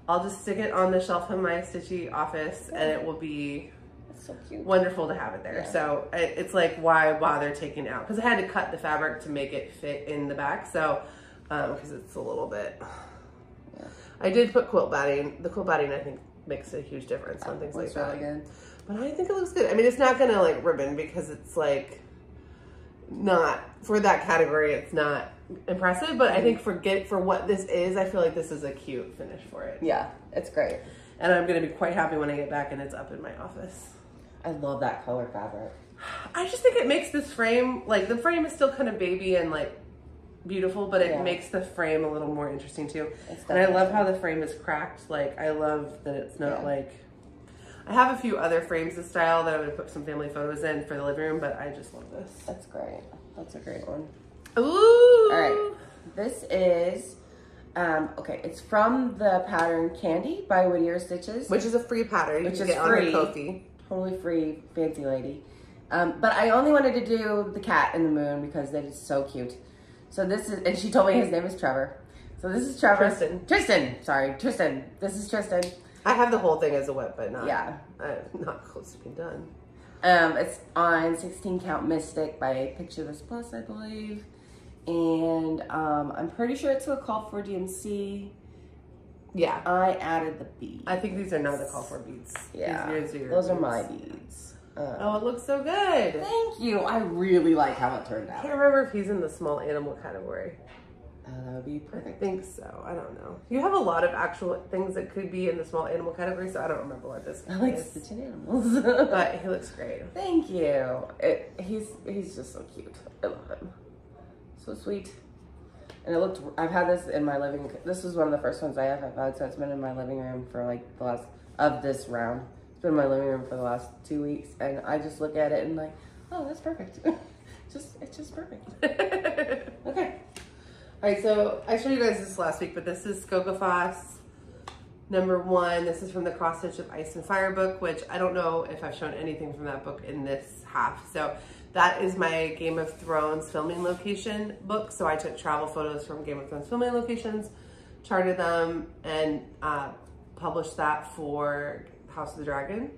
[SPEAKER 1] I'll just stick it on the shelf in my stitchy office, and it will be
[SPEAKER 2] so cute.
[SPEAKER 1] Wonderful to have it there. Yeah. So it's like, why bother taking it out? Because I had to cut the fabric to make it fit in the back. So because it's a little bit. I did put quilt batting. The quilt batting, I think, makes a huge difference on things like that. Really good. But I think it looks good. I mean, it's not going to like ribbon because it's like not for that category. It's not impressive, but I think for what this is, I feel like this is a cute finish for it.
[SPEAKER 2] Yeah, it's great.
[SPEAKER 1] And I'm going to be quite happy when I get back and it's up in my office.
[SPEAKER 2] I love that color fabric.
[SPEAKER 1] I just think it makes this frame, like the frame is still kind of baby and like beautiful, but it makes the frame a little more interesting too. And I love how the frame is cracked. Like I love that it's not like, I have a few other frames this style that I'm going to put some family photos in for the living room, but I just love this.
[SPEAKER 2] That's great. That's a great one.
[SPEAKER 1] Ooh.
[SPEAKER 2] All right. This is, okay, it's from the pattern Candie by Whittier Stitches.
[SPEAKER 1] Which is a free pattern. Which is free. On Kofi.
[SPEAKER 2] Totally free, fancy lady. But I only wanted to do the cat and the moon because that is so cute. So this is, and she told me his name is Trevor. So this is Trevor. Tristan. This is Tristan.
[SPEAKER 1] I have the whole thing as a web, but not, not close to being done.
[SPEAKER 2] It's on 16 count Mystic by Picture This Plus, I believe. And I'm pretty sure it's a call for DMC.
[SPEAKER 1] Yeah.
[SPEAKER 2] I added the beads.
[SPEAKER 1] I think these are not the call for beads.
[SPEAKER 2] Yeah. Those are my beads.
[SPEAKER 1] Oh, it looks so good.
[SPEAKER 2] Thank you. I really like how it turned out.
[SPEAKER 1] I can't remember if he's in the small animal category.
[SPEAKER 2] That would be perfect.
[SPEAKER 1] I think so. I don't know. You have a lot of actual things that could be in the small animal category, so I don't remember what this is.
[SPEAKER 2] I like stitching animals.
[SPEAKER 1] But he looks great.
[SPEAKER 2] Thank you. He's just so cute. I love him. So sweet. And it looked, I've had this in my living, this was one of the first ones I have had, so it's been in my living room for like the last, of this round. It's been in my living room for the last 2 weeks, and I just look at it and like, oh, that's perfect. It's just perfect. Okay.
[SPEAKER 1] All right, so I showed you guys this last week, but this is Skogafoss #1. This is from the Cross Stitch of Ice and Fire book, which I don't know if I've shown anything from that book in this half. So that is my Game of Thrones filming location book. So I took travel photos from Game of Thrones filming locations, charted them, and published that for House of the Dragon.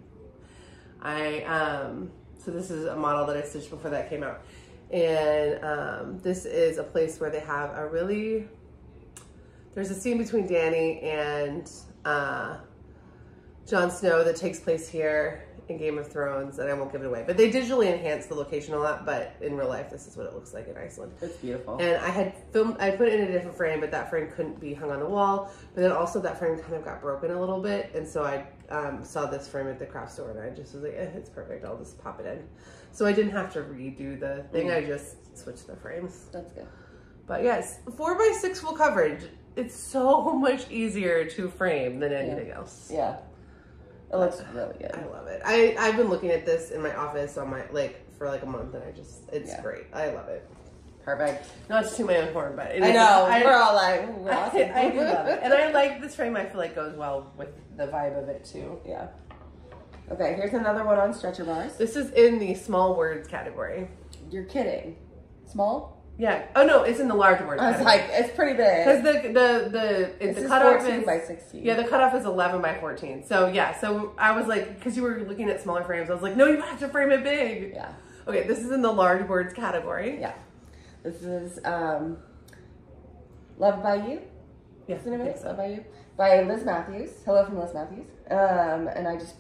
[SPEAKER 1] So this is a model that I stitched before that came out. And this is a place where they have a really, there's a scene between Dany and Jon Snow that takes place here in Game of Thrones, and I won't give it away. But they digitally enhance the location a lot, but in real life, this is what it looks like in Iceland.
[SPEAKER 2] It's beautiful.
[SPEAKER 1] And I put it in a different frame, but that frame couldn't be hung on the wall. But then also that frame kind of got broken a little bit, and so I saw this frame at the craft store, and I just was like, it's perfect, I'll just pop it in. So I didn't have to redo the thing, I just switched the frames.
[SPEAKER 2] That's good.
[SPEAKER 1] But yes, 4x6 full coverage. It's so much easier to frame than anything else.
[SPEAKER 2] Yeah. It looks really good.
[SPEAKER 1] I love it. I've been looking at this in my office on my for like a month, and it's great. I love it.
[SPEAKER 2] Perfect.
[SPEAKER 1] Not to my own horn, but
[SPEAKER 2] I know we're all like, ooh, we're awesome.
[SPEAKER 1] I do love it, and I like this frame. I feel like goes well with the vibe of it too.
[SPEAKER 2] Yeah. Okay, here's another one on stretcher bars.
[SPEAKER 1] This is in the small words category.
[SPEAKER 2] You're kidding? Small?
[SPEAKER 1] Yeah. Oh no, it's in the large words.
[SPEAKER 2] I was like, it's pretty big.
[SPEAKER 1] Because the cutoff
[SPEAKER 2] 14 by 16.
[SPEAKER 1] Yeah, the cutoff is 11 by 14. So yeah, so I was like, because you were looking at smaller frames, I was like, no, you have to frame it big.
[SPEAKER 2] Yeah.
[SPEAKER 1] Okay, this is in the large words category.
[SPEAKER 2] Yeah. This is Loved by You.
[SPEAKER 1] Yes,
[SPEAKER 2] Isn't it? Loved by You by Liz Mathews. Hello from Liz Mathews. And I just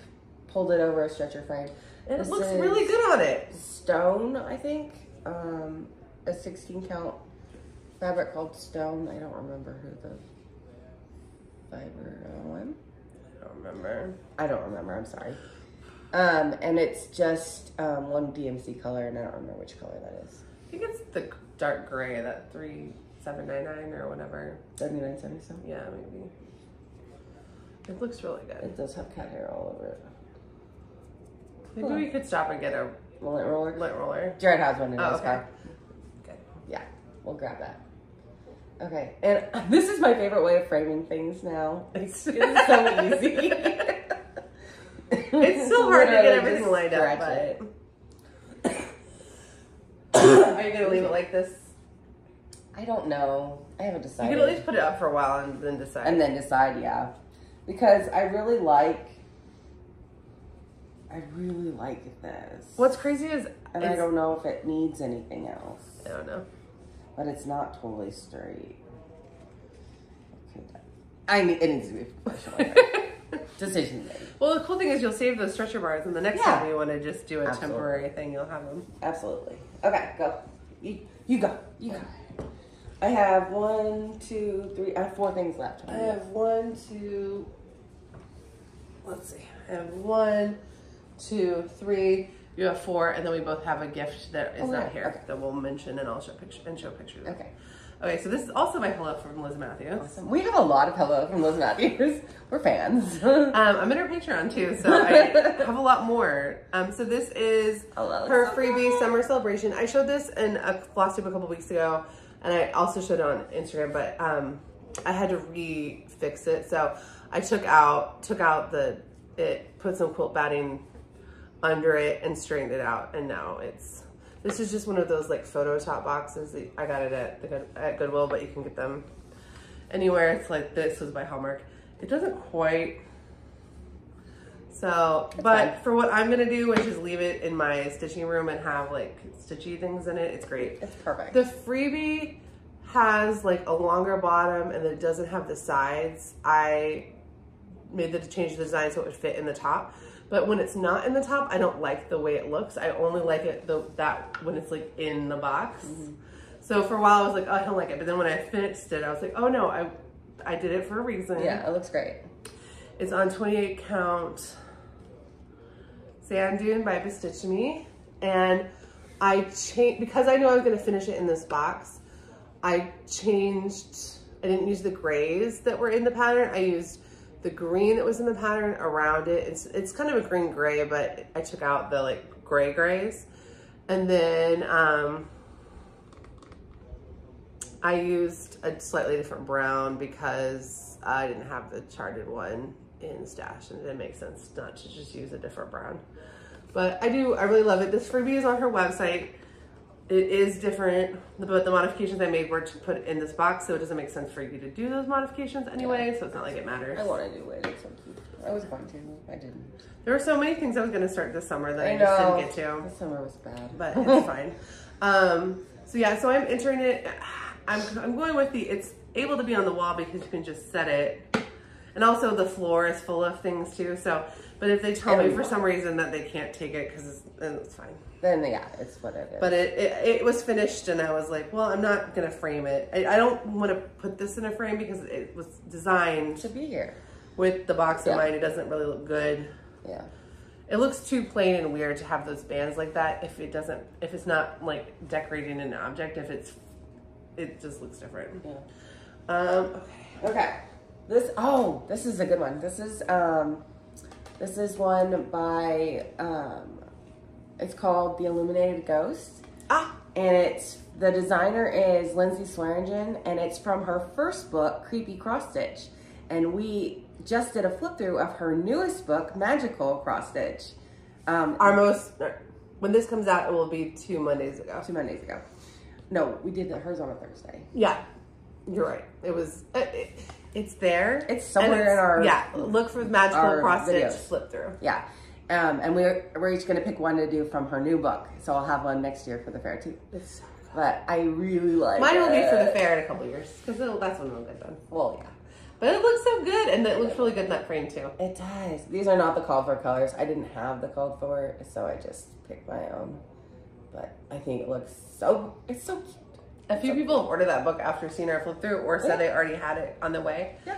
[SPEAKER 2] pulled it over a stretcher frame.
[SPEAKER 1] And it looks really good on it.
[SPEAKER 2] Stone, I think. A 16 count fabric called Stone. I don't remember who the fiber one. I don't remember. I'm sorry. And it's just one DMC color, and I don't remember which color that is.
[SPEAKER 1] I think it's the dark gray, that 3799 or whatever.
[SPEAKER 2] 7977.
[SPEAKER 1] Yeah, maybe. It looks really good.
[SPEAKER 2] It does have cat hair all over it.
[SPEAKER 1] Maybe we could stop and get a
[SPEAKER 2] lint roller.
[SPEAKER 1] Lint roller.
[SPEAKER 2] Jared has one in his
[SPEAKER 1] okay.
[SPEAKER 2] car.
[SPEAKER 1] Okay.
[SPEAKER 2] Yeah, we'll grab that. Okay, and this is my favorite way of framing things now. It's so easy.
[SPEAKER 1] It's so hard to get everything lined up, but... Are you going to leave it like this?
[SPEAKER 2] I don't know. I haven't decided.
[SPEAKER 1] You can at least put it up for a while and then decide.
[SPEAKER 2] And then decide, yeah. Because I really like this.
[SPEAKER 1] What's crazy is...
[SPEAKER 2] And I don't know if it needs anything else.
[SPEAKER 1] I don't know.
[SPEAKER 2] But it's not totally straight. It needs to be professional. Decision made.
[SPEAKER 1] Well, the cool thing is you'll save those stretcher bars, and the next time you want to just do a temporary thing, you'll have them.
[SPEAKER 2] Absolutely. Okay, go. You go. You go. I have 1, 2, 3. I have 4 things left.
[SPEAKER 1] I have 1, 2. Let's see. I have 1, 2, 3. You have 4, and then we both have a gift that is not here that we'll mention, and I'll show pictures.
[SPEAKER 2] Okay.
[SPEAKER 1] Okay, so this is also my pillow from Liz Mathews.
[SPEAKER 2] Awesome. We have a lot of pillow from Liz Mathews. We're fans.
[SPEAKER 1] I'm in her Patreon too, so I have a lot more. So this is her freebie summer celebration. I showed this in a Flosstube a couple weeks ago, and I also showed it on Instagram, but I had to refix it. So I took out put some quilt batting under it and straightened it out, and now this is just one of those like photo top boxes that I got it at Goodwill, but you can get them anywhere. It's like, this was by Hallmark. It doesn't quite, so, but for what I'm gonna do, which is leave it in my stitching room and have like stitchy things in it, it's great.
[SPEAKER 2] It's perfect.
[SPEAKER 1] The freebie has like a longer bottom and it doesn't have the sides. I made the change the design so it would fit in the top. But when it's not in the top, I don't like the way it looks. I only like it that when it's like in the box. Mm-hmm. So for a while I was like, oh, I don't like it. But then when I finished it, I was like, oh no, I did it for a reason.
[SPEAKER 2] Yeah, it looks great.
[SPEAKER 1] It's on 28 count Sand Dune by Bestitch Me. And I changed, because I knew I was gonna finish it in this box, I didn't use the grays that were in the pattern. I used the green that was in the pattern around it. It's kind of a green gray, but I took out the like gray grays. And then I used a slightly different brown because I didn't have the charted one in stash, and it didn't make sense not to just use a different brown. But I really love it. This freebie is on her website. It is different, but the modifications I made were to put in this box, so it doesn't make sense for you to do those modifications anyway, so it's not like it matters.
[SPEAKER 2] I want to do it. It's so cute. I was going to. I didn't.
[SPEAKER 1] There were so many things I was going to start this summer that I just didn't get to.
[SPEAKER 2] This summer was bad.
[SPEAKER 1] But it's fine. So yeah, so I'm entering it. I'm going with it's able to be on the wall because you can just set it. And also the floor is full of things too. So, but if they tell me for some reason that they can't take it, because it's fine.
[SPEAKER 2] Then yeah, it's what it is.
[SPEAKER 1] But it was finished, and I was like, well, I'm not gonna frame it. I don't want to put this in a frame because it was designed
[SPEAKER 2] to be here
[SPEAKER 1] with the box in mind. It doesn't really look good.
[SPEAKER 2] Yeah.
[SPEAKER 1] It looks too plain and weird to have those bands like that. If it's not like decorating an object, it just looks different.
[SPEAKER 2] Yeah. Okay. This is a good one. This is one by it's called The Illuminated Ghost. And the designer is Lindsay Swearingen, and it's from her first book, Creepy Cross Stitch. And we just did a flip through of her newest book, Magical Cross Stitch.
[SPEAKER 1] When this comes out, it will be 2 Mondays ago.
[SPEAKER 2] 2 Mondays ago. No, we did hers on a Thursday.
[SPEAKER 1] Yeah, you're right. It was. It's there.
[SPEAKER 2] It's somewhere in our
[SPEAKER 1] Look for Magical Cross Stitch
[SPEAKER 2] videos.
[SPEAKER 1] flip through.
[SPEAKER 2] Yeah, and we're each gonna pick one to do from her new book. So I'll have one next year for the fair too.
[SPEAKER 1] It's so good.
[SPEAKER 2] But I really like
[SPEAKER 1] mine. Will be for the fair in a couple years because that's when it'll get done.
[SPEAKER 2] Well, yeah.
[SPEAKER 1] But it looks so good, and it looks really good in that frame too.
[SPEAKER 2] It does. These are not the called for colors. I didn't have the called for, so I just picked my own. But I think it looks it's so cute.
[SPEAKER 1] A few people have ordered that book after seeing our flip through, or said they already had it on the way.
[SPEAKER 2] Yeah.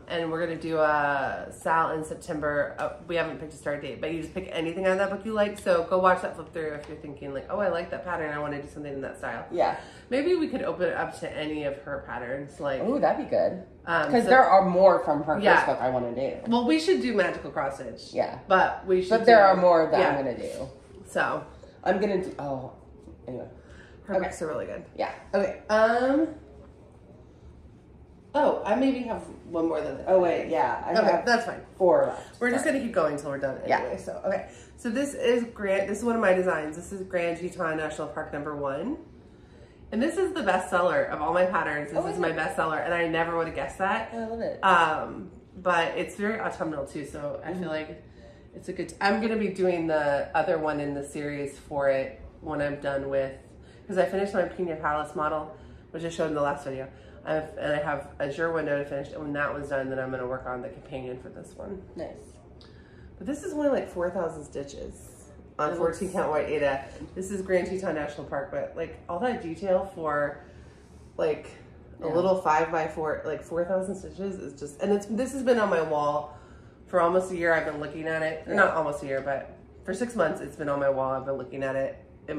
[SPEAKER 1] And we're gonna do a Sal in September. We haven't picked a start date, but you just pick anything out of that book you like. So go watch that flip through if you're thinking like, oh, I like that pattern. I want to do something in that style.
[SPEAKER 2] Yeah.
[SPEAKER 1] Maybe we could open it up to any of her patterns. Like,
[SPEAKER 2] oh, that'd be good. Because there are more from her first book I want to do.
[SPEAKER 1] Well, we should do Magical Cross Stitch.
[SPEAKER 2] Yeah.
[SPEAKER 1] But we should.
[SPEAKER 2] But there are more that I'm gonna do.
[SPEAKER 1] So
[SPEAKER 2] I'm gonna do. Oh, anyway.
[SPEAKER 1] Her books are really good.
[SPEAKER 2] Yeah.
[SPEAKER 1] Okay. Oh, I maybe have one more than this.
[SPEAKER 2] Oh wait, yeah. I have
[SPEAKER 1] that's fine.
[SPEAKER 2] 4 left.
[SPEAKER 1] We're just gonna keep going until we're done anyway. Yeah. So okay. So this is one of my designs. This is Grand Teton National Park #1. And this is the bestseller of all my patterns. This is my bestseller, and I never would have guessed that.
[SPEAKER 2] I love it.
[SPEAKER 1] But it's very autumnal too, so I feel like it's a good. I'm gonna be doing the other one in the series for it when I'm done with, because I finished my Pina Palace model, which I showed in the last video, and I have Azure window to finish. And when that one's done, then I'm gonna work on the companion for this one.
[SPEAKER 2] Nice.
[SPEAKER 1] But this is only like 4,000 stitches. On 14 count white Ada. This is Grand Teton National Park, but like all that detail for like a little 5x4, like 4,000 stitches is just, and this has been on my wall for almost a year. I've been looking at it, not almost a year, but for 6 months it's been on my wall. I've been looking at it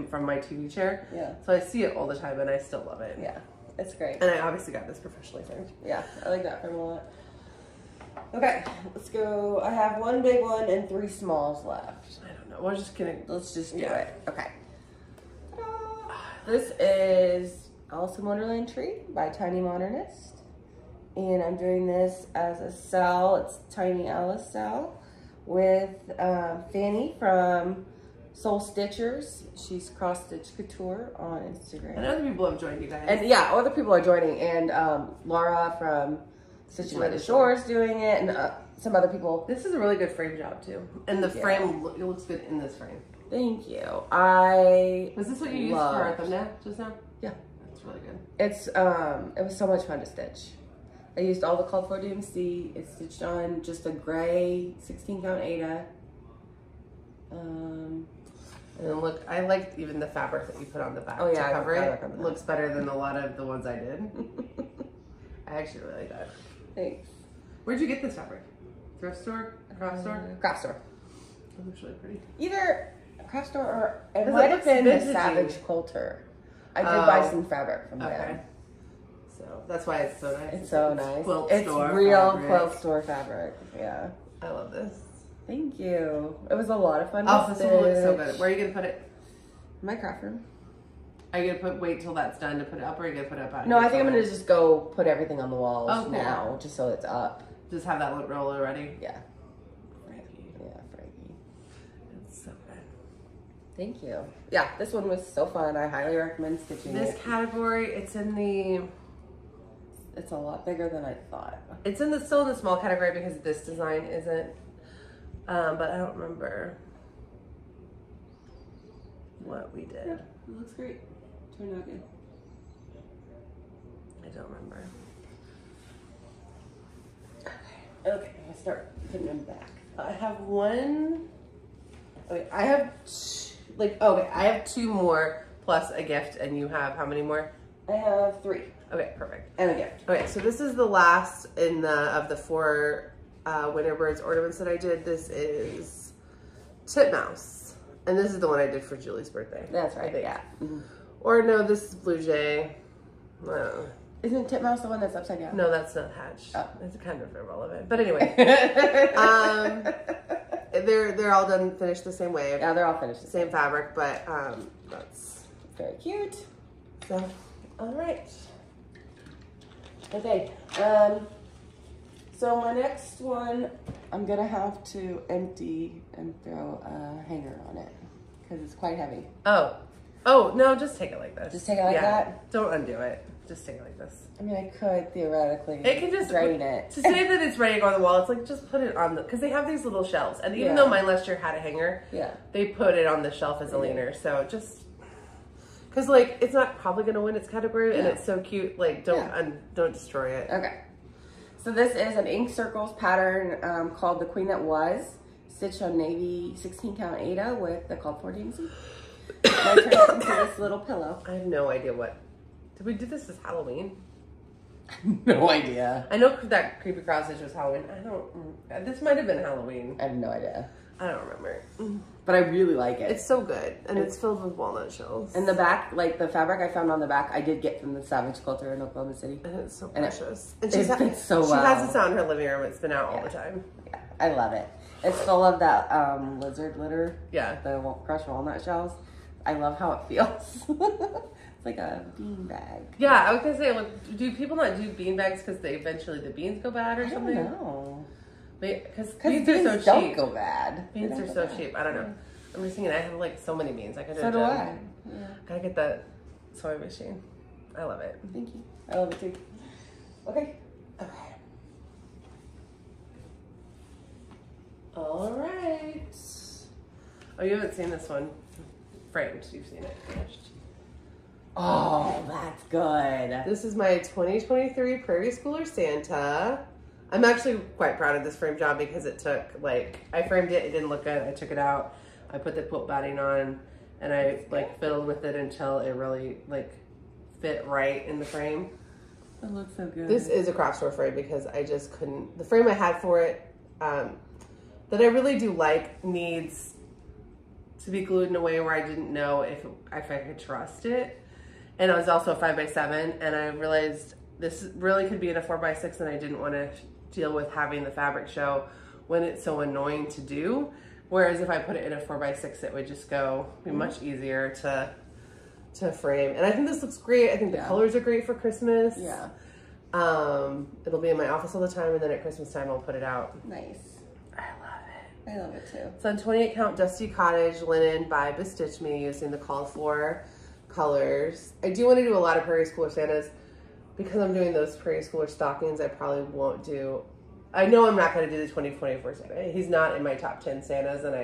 [SPEAKER 1] from my TV chair.
[SPEAKER 2] Yeah.
[SPEAKER 1] So I see it all the time, and I still love it.
[SPEAKER 2] Yeah, it's great.
[SPEAKER 1] And I obviously got this professionally framed.
[SPEAKER 2] Yeah, I like that frame a lot. Okay, let's go. I have 1 big one and 3 smalls left.
[SPEAKER 1] I don't know. We're just gonna.
[SPEAKER 2] Let's just do it. Okay. This is Alice in Wonderland Tree by Tiny Modernist. And I'm doing this as a cell. It's Tiny Alice cell with Fanny from Soul Stitchers. She's Cross Stitch Couture on Instagram.
[SPEAKER 1] And other people have joined you guys.
[SPEAKER 2] And yeah, other people are joining. And Laura from Stitching by the Shores doing it, and some other people.
[SPEAKER 1] This is a really good frame job too, and the frame it looks good in this frame.
[SPEAKER 2] Thank you.
[SPEAKER 1] Was this what you used for our thumbnail just now?
[SPEAKER 2] Yeah,
[SPEAKER 1] that's really good.
[SPEAKER 2] It's it was so much fun to stitch. I used all the called for DMC. It's stitched on just a gray 16 count Ada.
[SPEAKER 1] And then look, I liked even the fabric that you put on the back.
[SPEAKER 2] Oh yeah,
[SPEAKER 1] to cover it. Looks better than a lot of the ones I did. I actually really like that.
[SPEAKER 2] Thanks.
[SPEAKER 1] Where'd you get this fabric? Thrift store? Craft store?
[SPEAKER 2] Craft store.
[SPEAKER 1] It looks really pretty.
[SPEAKER 2] Either a craft store or it might have been the Savage Quilter. I did buy some fabric from them.
[SPEAKER 1] So that's why it's so nice.
[SPEAKER 2] It's so nice. It's real fabric. Quilt store fabric. Yeah.
[SPEAKER 1] I love this.
[SPEAKER 2] Thank you. It was a lot of fun.
[SPEAKER 1] Oh, this one looks so good. Where are you gonna put it?
[SPEAKER 2] My craft room.
[SPEAKER 1] Are you gonna wait till that's done to put it up, or are you gonna put it up out?
[SPEAKER 2] No, I think I'm gonna just go put everything on the walls now, just so it's up.
[SPEAKER 1] Just have that roller ready.
[SPEAKER 2] Yeah.
[SPEAKER 1] Frankie.
[SPEAKER 2] Yeah, Frankie.
[SPEAKER 1] It's so good.
[SPEAKER 2] Thank you. Yeah, this one was so fun. I highly recommend stitching
[SPEAKER 1] this category. It's in the.
[SPEAKER 2] It's a lot bigger than I thought.
[SPEAKER 1] It's still in the small category because this design isn't. But I don't remember what we did.
[SPEAKER 2] Yeah, it looks great. Turned out good.
[SPEAKER 1] I don't remember.
[SPEAKER 2] Okay, I'll start putting them back.
[SPEAKER 1] I have one. Okay, I have I have 2 more plus a gift, and you have how many more?
[SPEAKER 2] I have 3.
[SPEAKER 1] Okay, perfect.
[SPEAKER 2] And a gift.
[SPEAKER 1] Okay, so this is the last of the 4 Winterbirds ornaments that I did. This is Titmouse, and this is the one I did for Julie's birthday.
[SPEAKER 2] That's right. Yeah.
[SPEAKER 1] Mm-hmm. Or no, this is Blue Jay.
[SPEAKER 2] Isn't Titmouse the one that's upside down?
[SPEAKER 1] No, that's not Hatch.
[SPEAKER 2] Oh.
[SPEAKER 1] It's kind of irrelevant. But anyway, they're all done finished the same way.
[SPEAKER 2] Yeah, they're all finished the
[SPEAKER 1] same fabric, but that's
[SPEAKER 2] very cute.
[SPEAKER 1] So, all right.
[SPEAKER 2] Okay. So my next one, I'm gonna have to empty and throw a hanger on it because it's quite heavy.
[SPEAKER 1] Oh no, just take it like this.
[SPEAKER 2] Just take it like that?
[SPEAKER 1] Don't undo it. Just take it like this.
[SPEAKER 2] I mean, I could theoretically
[SPEAKER 1] just
[SPEAKER 2] drain it.
[SPEAKER 1] To say that it's ready to go on the wall, it's like just put it on because they have these little shelves. And even though mine last year had a hanger, they put it on the shelf as a leaner. So just, because like, it's not probably going to win its category and it's so cute. Like, don't destroy it.
[SPEAKER 2] Okay. So this is an ink circles pattern called The Queen That Was, stitched on navy 16 count Aida with the called for daisy. I turned it into this little pillow.
[SPEAKER 1] I have no idea what. Did we do this as Halloween?
[SPEAKER 2] No idea.
[SPEAKER 1] I know that creepy cross stitch was Halloween. This might have been Halloween.
[SPEAKER 2] I have no idea.
[SPEAKER 1] I don't remember.
[SPEAKER 2] But I really like it.
[SPEAKER 1] It's so good. And it's filled with walnut shells.
[SPEAKER 2] And the back, like the fabric I found on the back, I did get from the Savage Quilter in Oklahoma City.
[SPEAKER 1] And it's so precious.
[SPEAKER 2] And it fits so well.
[SPEAKER 1] She has this out in her living room. It's been out all the time.
[SPEAKER 2] Yeah, I love it. It's full of that lizard litter.
[SPEAKER 1] Yeah.
[SPEAKER 2] The crushed walnut shells. I love how it feels. It's like a bean bag.
[SPEAKER 1] Yeah, I was gonna say, like, do people not do bean bags because eventually the beans go bad or something?
[SPEAKER 2] I don't know.
[SPEAKER 1] Because
[SPEAKER 2] beans are so cheap. Don't go bad.
[SPEAKER 1] Beans are so cheap. I don't know. I'm just thinking I have like so many beans. I could.
[SPEAKER 2] So do I. Yeah.
[SPEAKER 1] Gotta get the sewing machine. I love it.
[SPEAKER 2] Thank you. I love it too. Okay.
[SPEAKER 1] All right. Oh, you haven't seen this one. Framed. You've seen it finished.
[SPEAKER 2] Oh, that's good.
[SPEAKER 1] This is my 2023 Prairie Schooler Santa. I'm actually quite proud of this frame job because it took, like, I framed it, it didn't look good, I took it out, I put the quilt batting on, and I, like, fiddled with it until it really, like, fit right in the frame.
[SPEAKER 2] It looks so good.
[SPEAKER 1] This is a craft store frame because I just couldn't, the frame I had for it, that I really do like, needs to be glued in a way where I didn't know if I could trust it. And it was also a 5x7, and I realized this really could be in a 4x6, and I didn't want to deal with having the fabric show when it's so annoying to do. Whereas if I put it in a 4x6, it would just be much easier to frame. And I think this looks great. I think the colors are great for Christmas.
[SPEAKER 2] Yeah.
[SPEAKER 1] It'll be in my office all the time, and then at Christmas time I'll put it out.
[SPEAKER 2] Nice.
[SPEAKER 1] I love it.
[SPEAKER 2] I love it too.
[SPEAKER 1] It's on 28 count Dusty Cottage linen by Bestitch Me using the called for colors. I do want to do a lot of Prairie Schooler Santas. Because I'm doing those Prairie Schooler stockings, I probably won't do, I know I'm not going to do the 2024 Santa. He's not in my top 10 Santas, and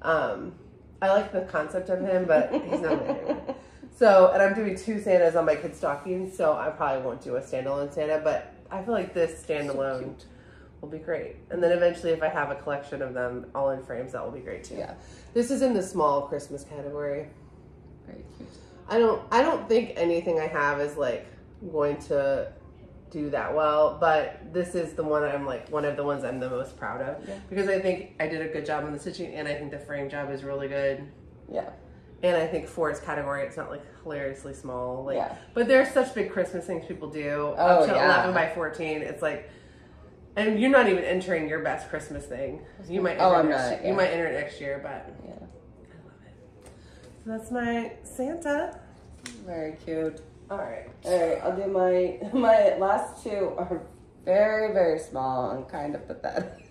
[SPEAKER 1] I like the concept of him, but he's not my favorite. So, and I'm doing 2 Santas on my kids' stockings, so I probably won't do a standalone Santa, but I feel like this standalone will be great. And then eventually if I have a collection of them all in frames, that will be great too.
[SPEAKER 2] Yeah.
[SPEAKER 1] This is in the small Christmas category.
[SPEAKER 2] Very cute.
[SPEAKER 1] I don't think anything I have is like going to do that well, but this is the one I'm like one of the ones I'm the most proud of because I think I did a good job on the stitching, and I think the frame job is really good.
[SPEAKER 2] Yeah.
[SPEAKER 1] And I think for its category, it's not like hilariously small. Like, but there's such big Christmas things people do.
[SPEAKER 2] Oh,
[SPEAKER 1] up to 11 by 14. It's like, and you're not even entering your best Christmas thing. You might. You might enter it next year, but I love it. So that's my Santa.
[SPEAKER 2] Very cute.
[SPEAKER 1] All right,
[SPEAKER 2] I'll do my last 2 are very, very small and kind of pathetic.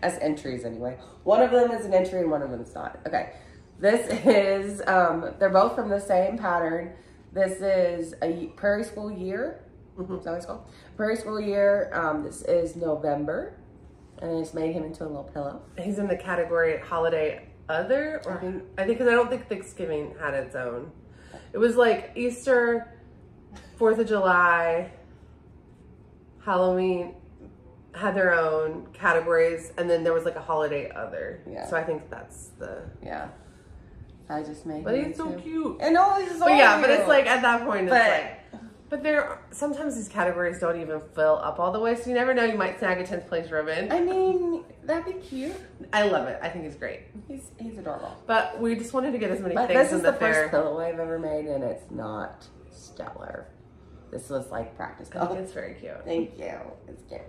[SPEAKER 2] As entries anyway. One of them is an entry and one of them is not. Okay, this is, they're both from the same pattern. This is a Prairie School Year. Is that what it's called? Prairie School Year. This is November, and I just made him into a little pillow.
[SPEAKER 1] He's in the category Holiday Other, or I think because I don't think Thanksgiving had its own. It was like Easter, 4th of July, Halloween, had their own categories, and then there was like a holiday other.
[SPEAKER 2] Yeah.
[SPEAKER 1] So I think that's the...
[SPEAKER 2] Yeah. I just made
[SPEAKER 1] But he's so cute.
[SPEAKER 2] I know, he's so
[SPEAKER 1] cute.
[SPEAKER 2] Yeah,
[SPEAKER 1] but it's like, at that point, it's like... But sometimes these categories don't even fill up all the way, so you never know, you might snag a 10th place ribbon.
[SPEAKER 2] I mean, that'd be cute.
[SPEAKER 1] I love it. I think he's great.
[SPEAKER 2] He's adorable.
[SPEAKER 1] But we just wanted to get as many things
[SPEAKER 2] this
[SPEAKER 1] in
[SPEAKER 2] is
[SPEAKER 1] the
[SPEAKER 2] the
[SPEAKER 1] fair.
[SPEAKER 2] first pillow I've ever made, and it's not stellar. This was like practice
[SPEAKER 1] I
[SPEAKER 2] pillow.
[SPEAKER 1] think it's very cute.
[SPEAKER 2] Thank you. It's cute.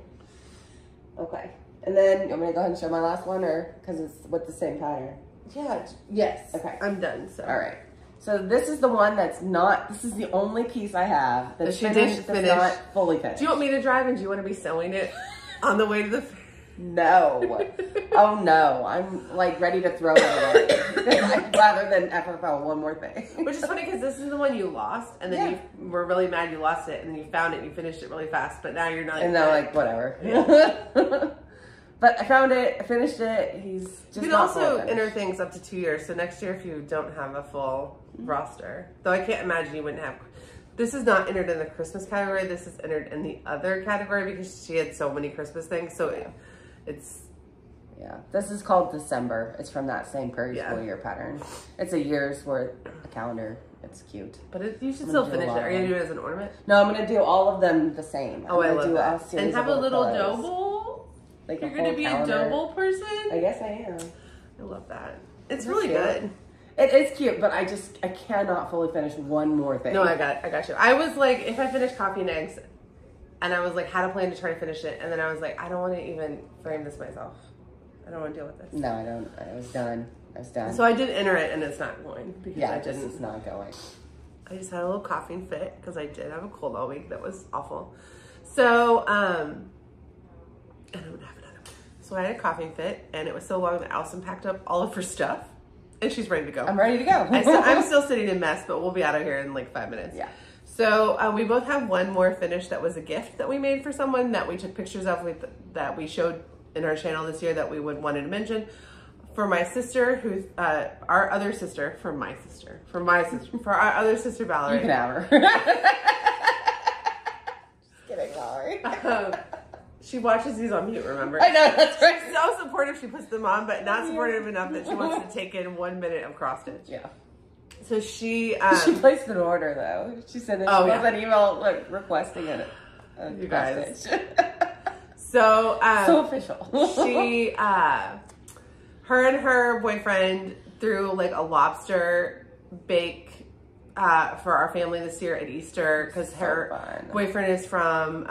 [SPEAKER 2] Okay. And then, you want me to go ahead and show my last one, or because it's with the same pattern?
[SPEAKER 1] Yeah. Yes.
[SPEAKER 2] Okay.
[SPEAKER 1] I'm done. So.
[SPEAKER 2] All right. So this is the one that's not, this is the only piece I have that's
[SPEAKER 1] she
[SPEAKER 2] finished,
[SPEAKER 1] didn't finish.
[SPEAKER 2] Not fully finished.
[SPEAKER 1] Do you want me to drive, and do you want to be sewing it on the way to the fair?
[SPEAKER 2] No. Oh no. I'm like ready to throw it away. Rather than FFL one more thing.
[SPEAKER 1] Which is funny because this is the one you lost, and then you were really mad you lost it, and then you found it and you finished it really fast, but now you're not.
[SPEAKER 2] And now like, whatever. Yeah. But I found it, I finished it. He's just. You
[SPEAKER 1] can also enter things up to 2 years. So next year, if you don't have a full roster, though I can't imagine you wouldn't have. This is not entered in the Christmas category. This is entered in the other category because she had so many Christmas things. So it's.
[SPEAKER 2] Yeah, this is called December. It's from that same Prairie school year pattern. It's a year's worth, a calendar. It's cute.
[SPEAKER 1] But you should still finish it. Are you going to do it as an ornament?
[SPEAKER 2] No, I'm going to do all of them the same.
[SPEAKER 1] Oh, I love that. And have a little
[SPEAKER 2] pillows.
[SPEAKER 1] dough bowl?
[SPEAKER 2] Like
[SPEAKER 1] you're going to be a dough bowl person?
[SPEAKER 2] I guess I am.
[SPEAKER 1] I love that. It's really good.
[SPEAKER 2] It is cute, but I cannot fully finish one more thing.
[SPEAKER 1] No, I got you. I was like, if I finish coffee and eggs, and I was like, had a plan to try to finish it, and then I was like, I don't want to even frame this myself. I don't want to deal with this.
[SPEAKER 2] No, I don't. I was done.
[SPEAKER 1] So I did enter it, and it's not going because I didn't.
[SPEAKER 2] It's not going.
[SPEAKER 1] I just had a little coughing fit because I did have a cold all week. That was awful. So, and I'm gonna have another one. So I had a coughing fit, and it was so long that Allison packed up all of her stuff, and she's ready to go.
[SPEAKER 2] I'm ready to go.
[SPEAKER 1] I'm still sitting in mess, but we'll be out of here in like 5 minutes.
[SPEAKER 2] Yeah.
[SPEAKER 1] So we both have one more finish that was a gift that we made for someone that we took pictures of that we showed in our channel this year that we wanted to mention. For my sister, who's our other sister, for our other sister, Valerie.
[SPEAKER 2] You can have her. Just kidding, Valerie.
[SPEAKER 1] She watches these on mute, remember?
[SPEAKER 2] I know, that's right.
[SPEAKER 1] She's so supportive, she puts them on, but not supportive enough that she wants to take in 1 minute of cross stitch.
[SPEAKER 2] Yeah.
[SPEAKER 1] So she
[SPEAKER 2] placed an order though. She sent an email like requesting it.
[SPEAKER 1] You guys. So
[SPEAKER 2] official.
[SPEAKER 1] She her and her boyfriend threw like a lobster bake for our family this year at Easter because her boyfriend is from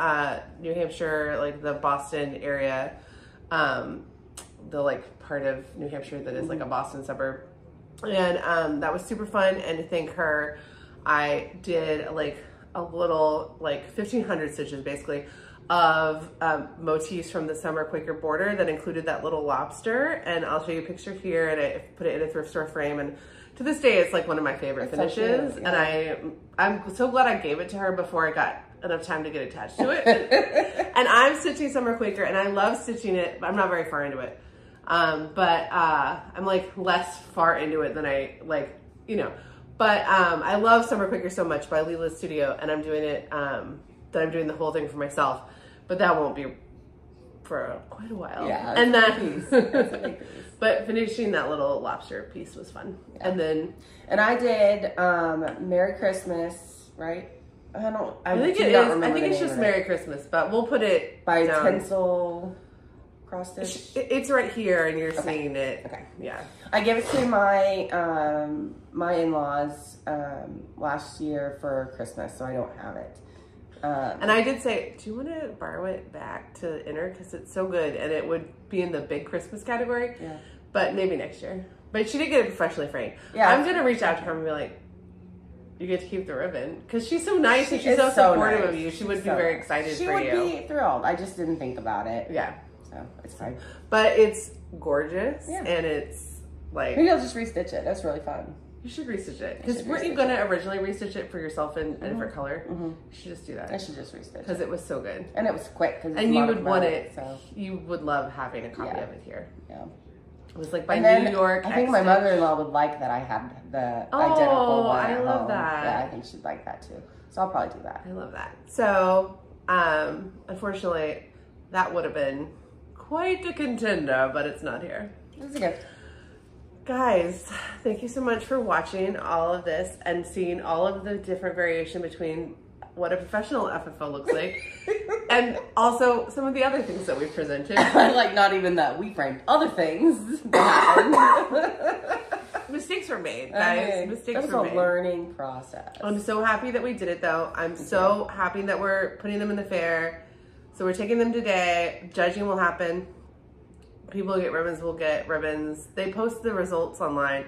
[SPEAKER 1] New Hampshire, like the Boston area, the like part of New Hampshire that is like a Boston suburb. And that was super fun. And to thank her, I did like a little like 1,500 stitches basically of motifs from the summer Quaker border that included that little lobster. And I'll show you a picture here, and I put it in a thrift store frame. And to this day, it's like one of my favorite finishes. So cute, yeah. And I'm so glad I gave it to her before I got enough time to get attached to it. And I'm stitching summer Quaker, and I love stitching it, but I'm not very far into it. But I'm like less far into it than I like, you know, but I love Summer Quaker so much by Lila's Studio, and I'm doing it, that I'm doing the whole thing for myself, but that won't be for quite a while.
[SPEAKER 2] Yeah.
[SPEAKER 1] And then, but finishing that little lobster piece was fun. Yeah. And
[SPEAKER 2] I did, Merry Christmas, right?
[SPEAKER 1] I think it's just Merry Christmas, but we'll put it
[SPEAKER 2] by Tinsel cross stitch.
[SPEAKER 1] It's right here, and you're seeing it.
[SPEAKER 2] Okay.
[SPEAKER 1] Yeah.
[SPEAKER 2] I gave it to my my in-laws last year for Christmas, so I don't have it.
[SPEAKER 1] And I did say, do you want to borrow it back to enter? Because it's so good, and it would be in the big Christmas category. Yeah. But maybe next year. But she did get it professionally framed. Yeah. I'm going to reach out to her and be like, you get to keep the ribbon. Because she's so nice, and she's so supportive of you. She would be very excited for you.
[SPEAKER 2] She would be thrilled. I just didn't think about it.
[SPEAKER 1] Yeah.
[SPEAKER 2] So it's fine.
[SPEAKER 1] But it's gorgeous, and it's like...
[SPEAKER 2] Maybe I'll just restitch it. That's really fun.
[SPEAKER 1] You should restitch it. Because weren't you going to originally restitch it for yourself in a different color? You should just do that.
[SPEAKER 2] I should just restitch it.
[SPEAKER 1] Because it was so good.
[SPEAKER 2] And it was quick.
[SPEAKER 1] And you would want it, so. You would love having a copy of it here.
[SPEAKER 2] Yeah.
[SPEAKER 1] It was like by Needlework.
[SPEAKER 2] I think my mother-in-law would like that I had the identical one
[SPEAKER 1] I love that.
[SPEAKER 2] Yeah, I think she'd like that too. So I'll probably do that.
[SPEAKER 1] I love that. So, unfortunately, that would have been quite a contender, but it's not here.
[SPEAKER 2] That's a gift.
[SPEAKER 1] Guys, thank you so much for watching all of this and seeing all of the different variation between what a professional FFO looks like and also some of the other things that we've presented.
[SPEAKER 2] Like, not even that we framed other things that happened.
[SPEAKER 1] Mistakes were made, guys. Mistakes were made.
[SPEAKER 2] It was a learning process.
[SPEAKER 1] I'm so happy that we did it, though. I'm so happy that we're putting them in the fair. So we're taking them today. Judging will happen. People who get ribbons will get ribbons. They post the results online.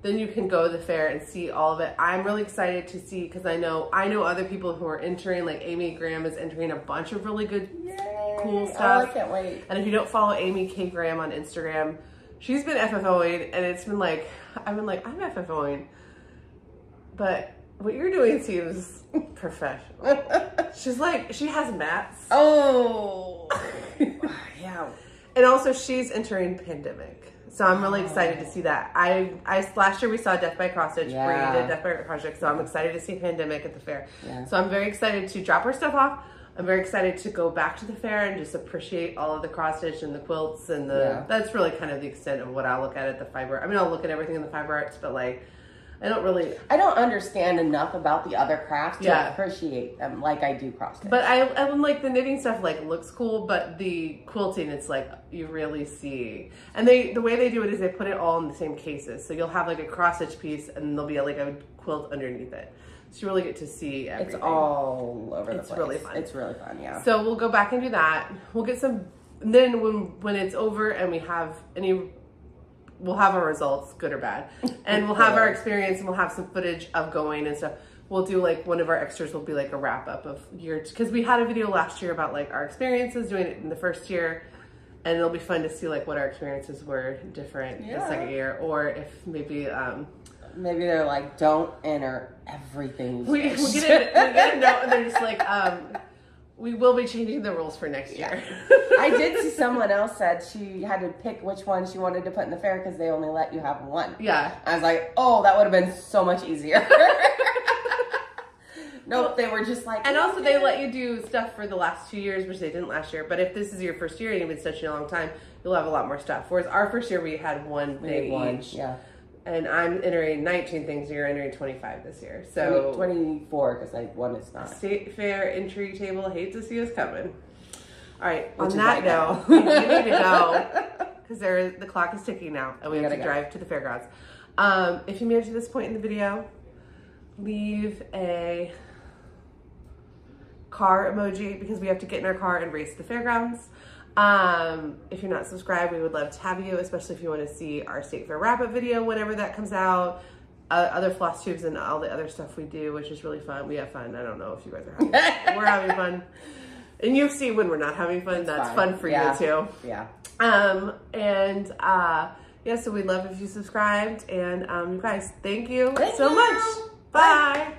[SPEAKER 1] Then you can go to the fair and see all of it. I'm really excited to see because I know other people who are entering. Like Amy Graham is entering a bunch of really good, cool stuff.
[SPEAKER 2] Oh, I can't wait.
[SPEAKER 1] And if you don't follow Amy K. Graham on Instagram, she's been FFOing, and it's been like, I've been like, I'm FFOing, but what you're doing seems professional. She's like, she has mats.
[SPEAKER 2] Oh, yeah.
[SPEAKER 1] And also she's entering pandemic. So I'm really excited to see that. Last year we saw Death by Cross Stitch.
[SPEAKER 2] Yeah.
[SPEAKER 1] Prairie did Death by Cross Stitch. So I'm excited to see Pandemic at the fair.
[SPEAKER 2] Yeah.
[SPEAKER 1] So I'm very excited to drop our stuff off. I'm very excited to go back to the fair and just appreciate all of the cross stitch and the quilts and the, that's really kind of the extent of what I'll look at the fiber. I mean, I'll look at everything in the fiber arts, but like, I don't understand enough about the other crafts to appreciate them like I do cross stitch. But I like the knitting stuff, like looks cool, but the quilting, it's like you really see. And the way they do it is they put it all in the same cases. So you'll have like a cross stitch piece and there'll be like a quilt underneath it. So you really get to see everything.
[SPEAKER 2] It's all over the place.
[SPEAKER 1] It's really fun.
[SPEAKER 2] It's really fun, yeah.
[SPEAKER 1] So we'll go back and do that. We'll get some, then when it's over and we have we'll have our results, good or bad. And we'll have our experience and we'll have some footage of going and stuff. We'll do like, one of our extras will be like a wrap up of year, because we had a video last year about like our experiences doing it in the first year. And it'll be fun to see like what our experiences were different the second year, or if maybe,
[SPEAKER 2] maybe they're like, don't enter everything.
[SPEAKER 1] We get a note and they're just like, we will be changing the rules for next year.
[SPEAKER 2] I did see someone else said she had to pick which one she wanted to put in the fair because they only let you have one.
[SPEAKER 1] Yeah.
[SPEAKER 2] I was like, oh, that would have been so much easier. Nope, they were just like...
[SPEAKER 1] And also they let you do stuff for the last 2 years, which they didn't last year. But if this is your first year and you've been stitching a long time, you'll have a lot more stuff. Whereas our first year, we had one thing each.
[SPEAKER 2] Yeah.
[SPEAKER 1] And I'm entering 19 things, you're entering 25 this year. So
[SPEAKER 2] 24, because like one is not.
[SPEAKER 1] State fair entry table, hate to see us coming. All right,
[SPEAKER 2] Which
[SPEAKER 1] on that note, we need to go because the clock is ticking now and we have to drive to the fairgrounds. If you made it to this point in the video, leave a car emoji because we have to get in our car and race to the fairgrounds. If you're not subscribed, we would love to have you, especially if you want to see our State Fair wrap-up video whenever that comes out, other floss tubes and all the other stuff we do, which is really fun. We have fun. I don't know if you guys are having fun. We're having fun. And you see when we're not having fun, that's fun for you too.
[SPEAKER 2] Yeah.
[SPEAKER 1] Yeah, so we'd love if you subscribed, and you guys, thank you so much. Bye.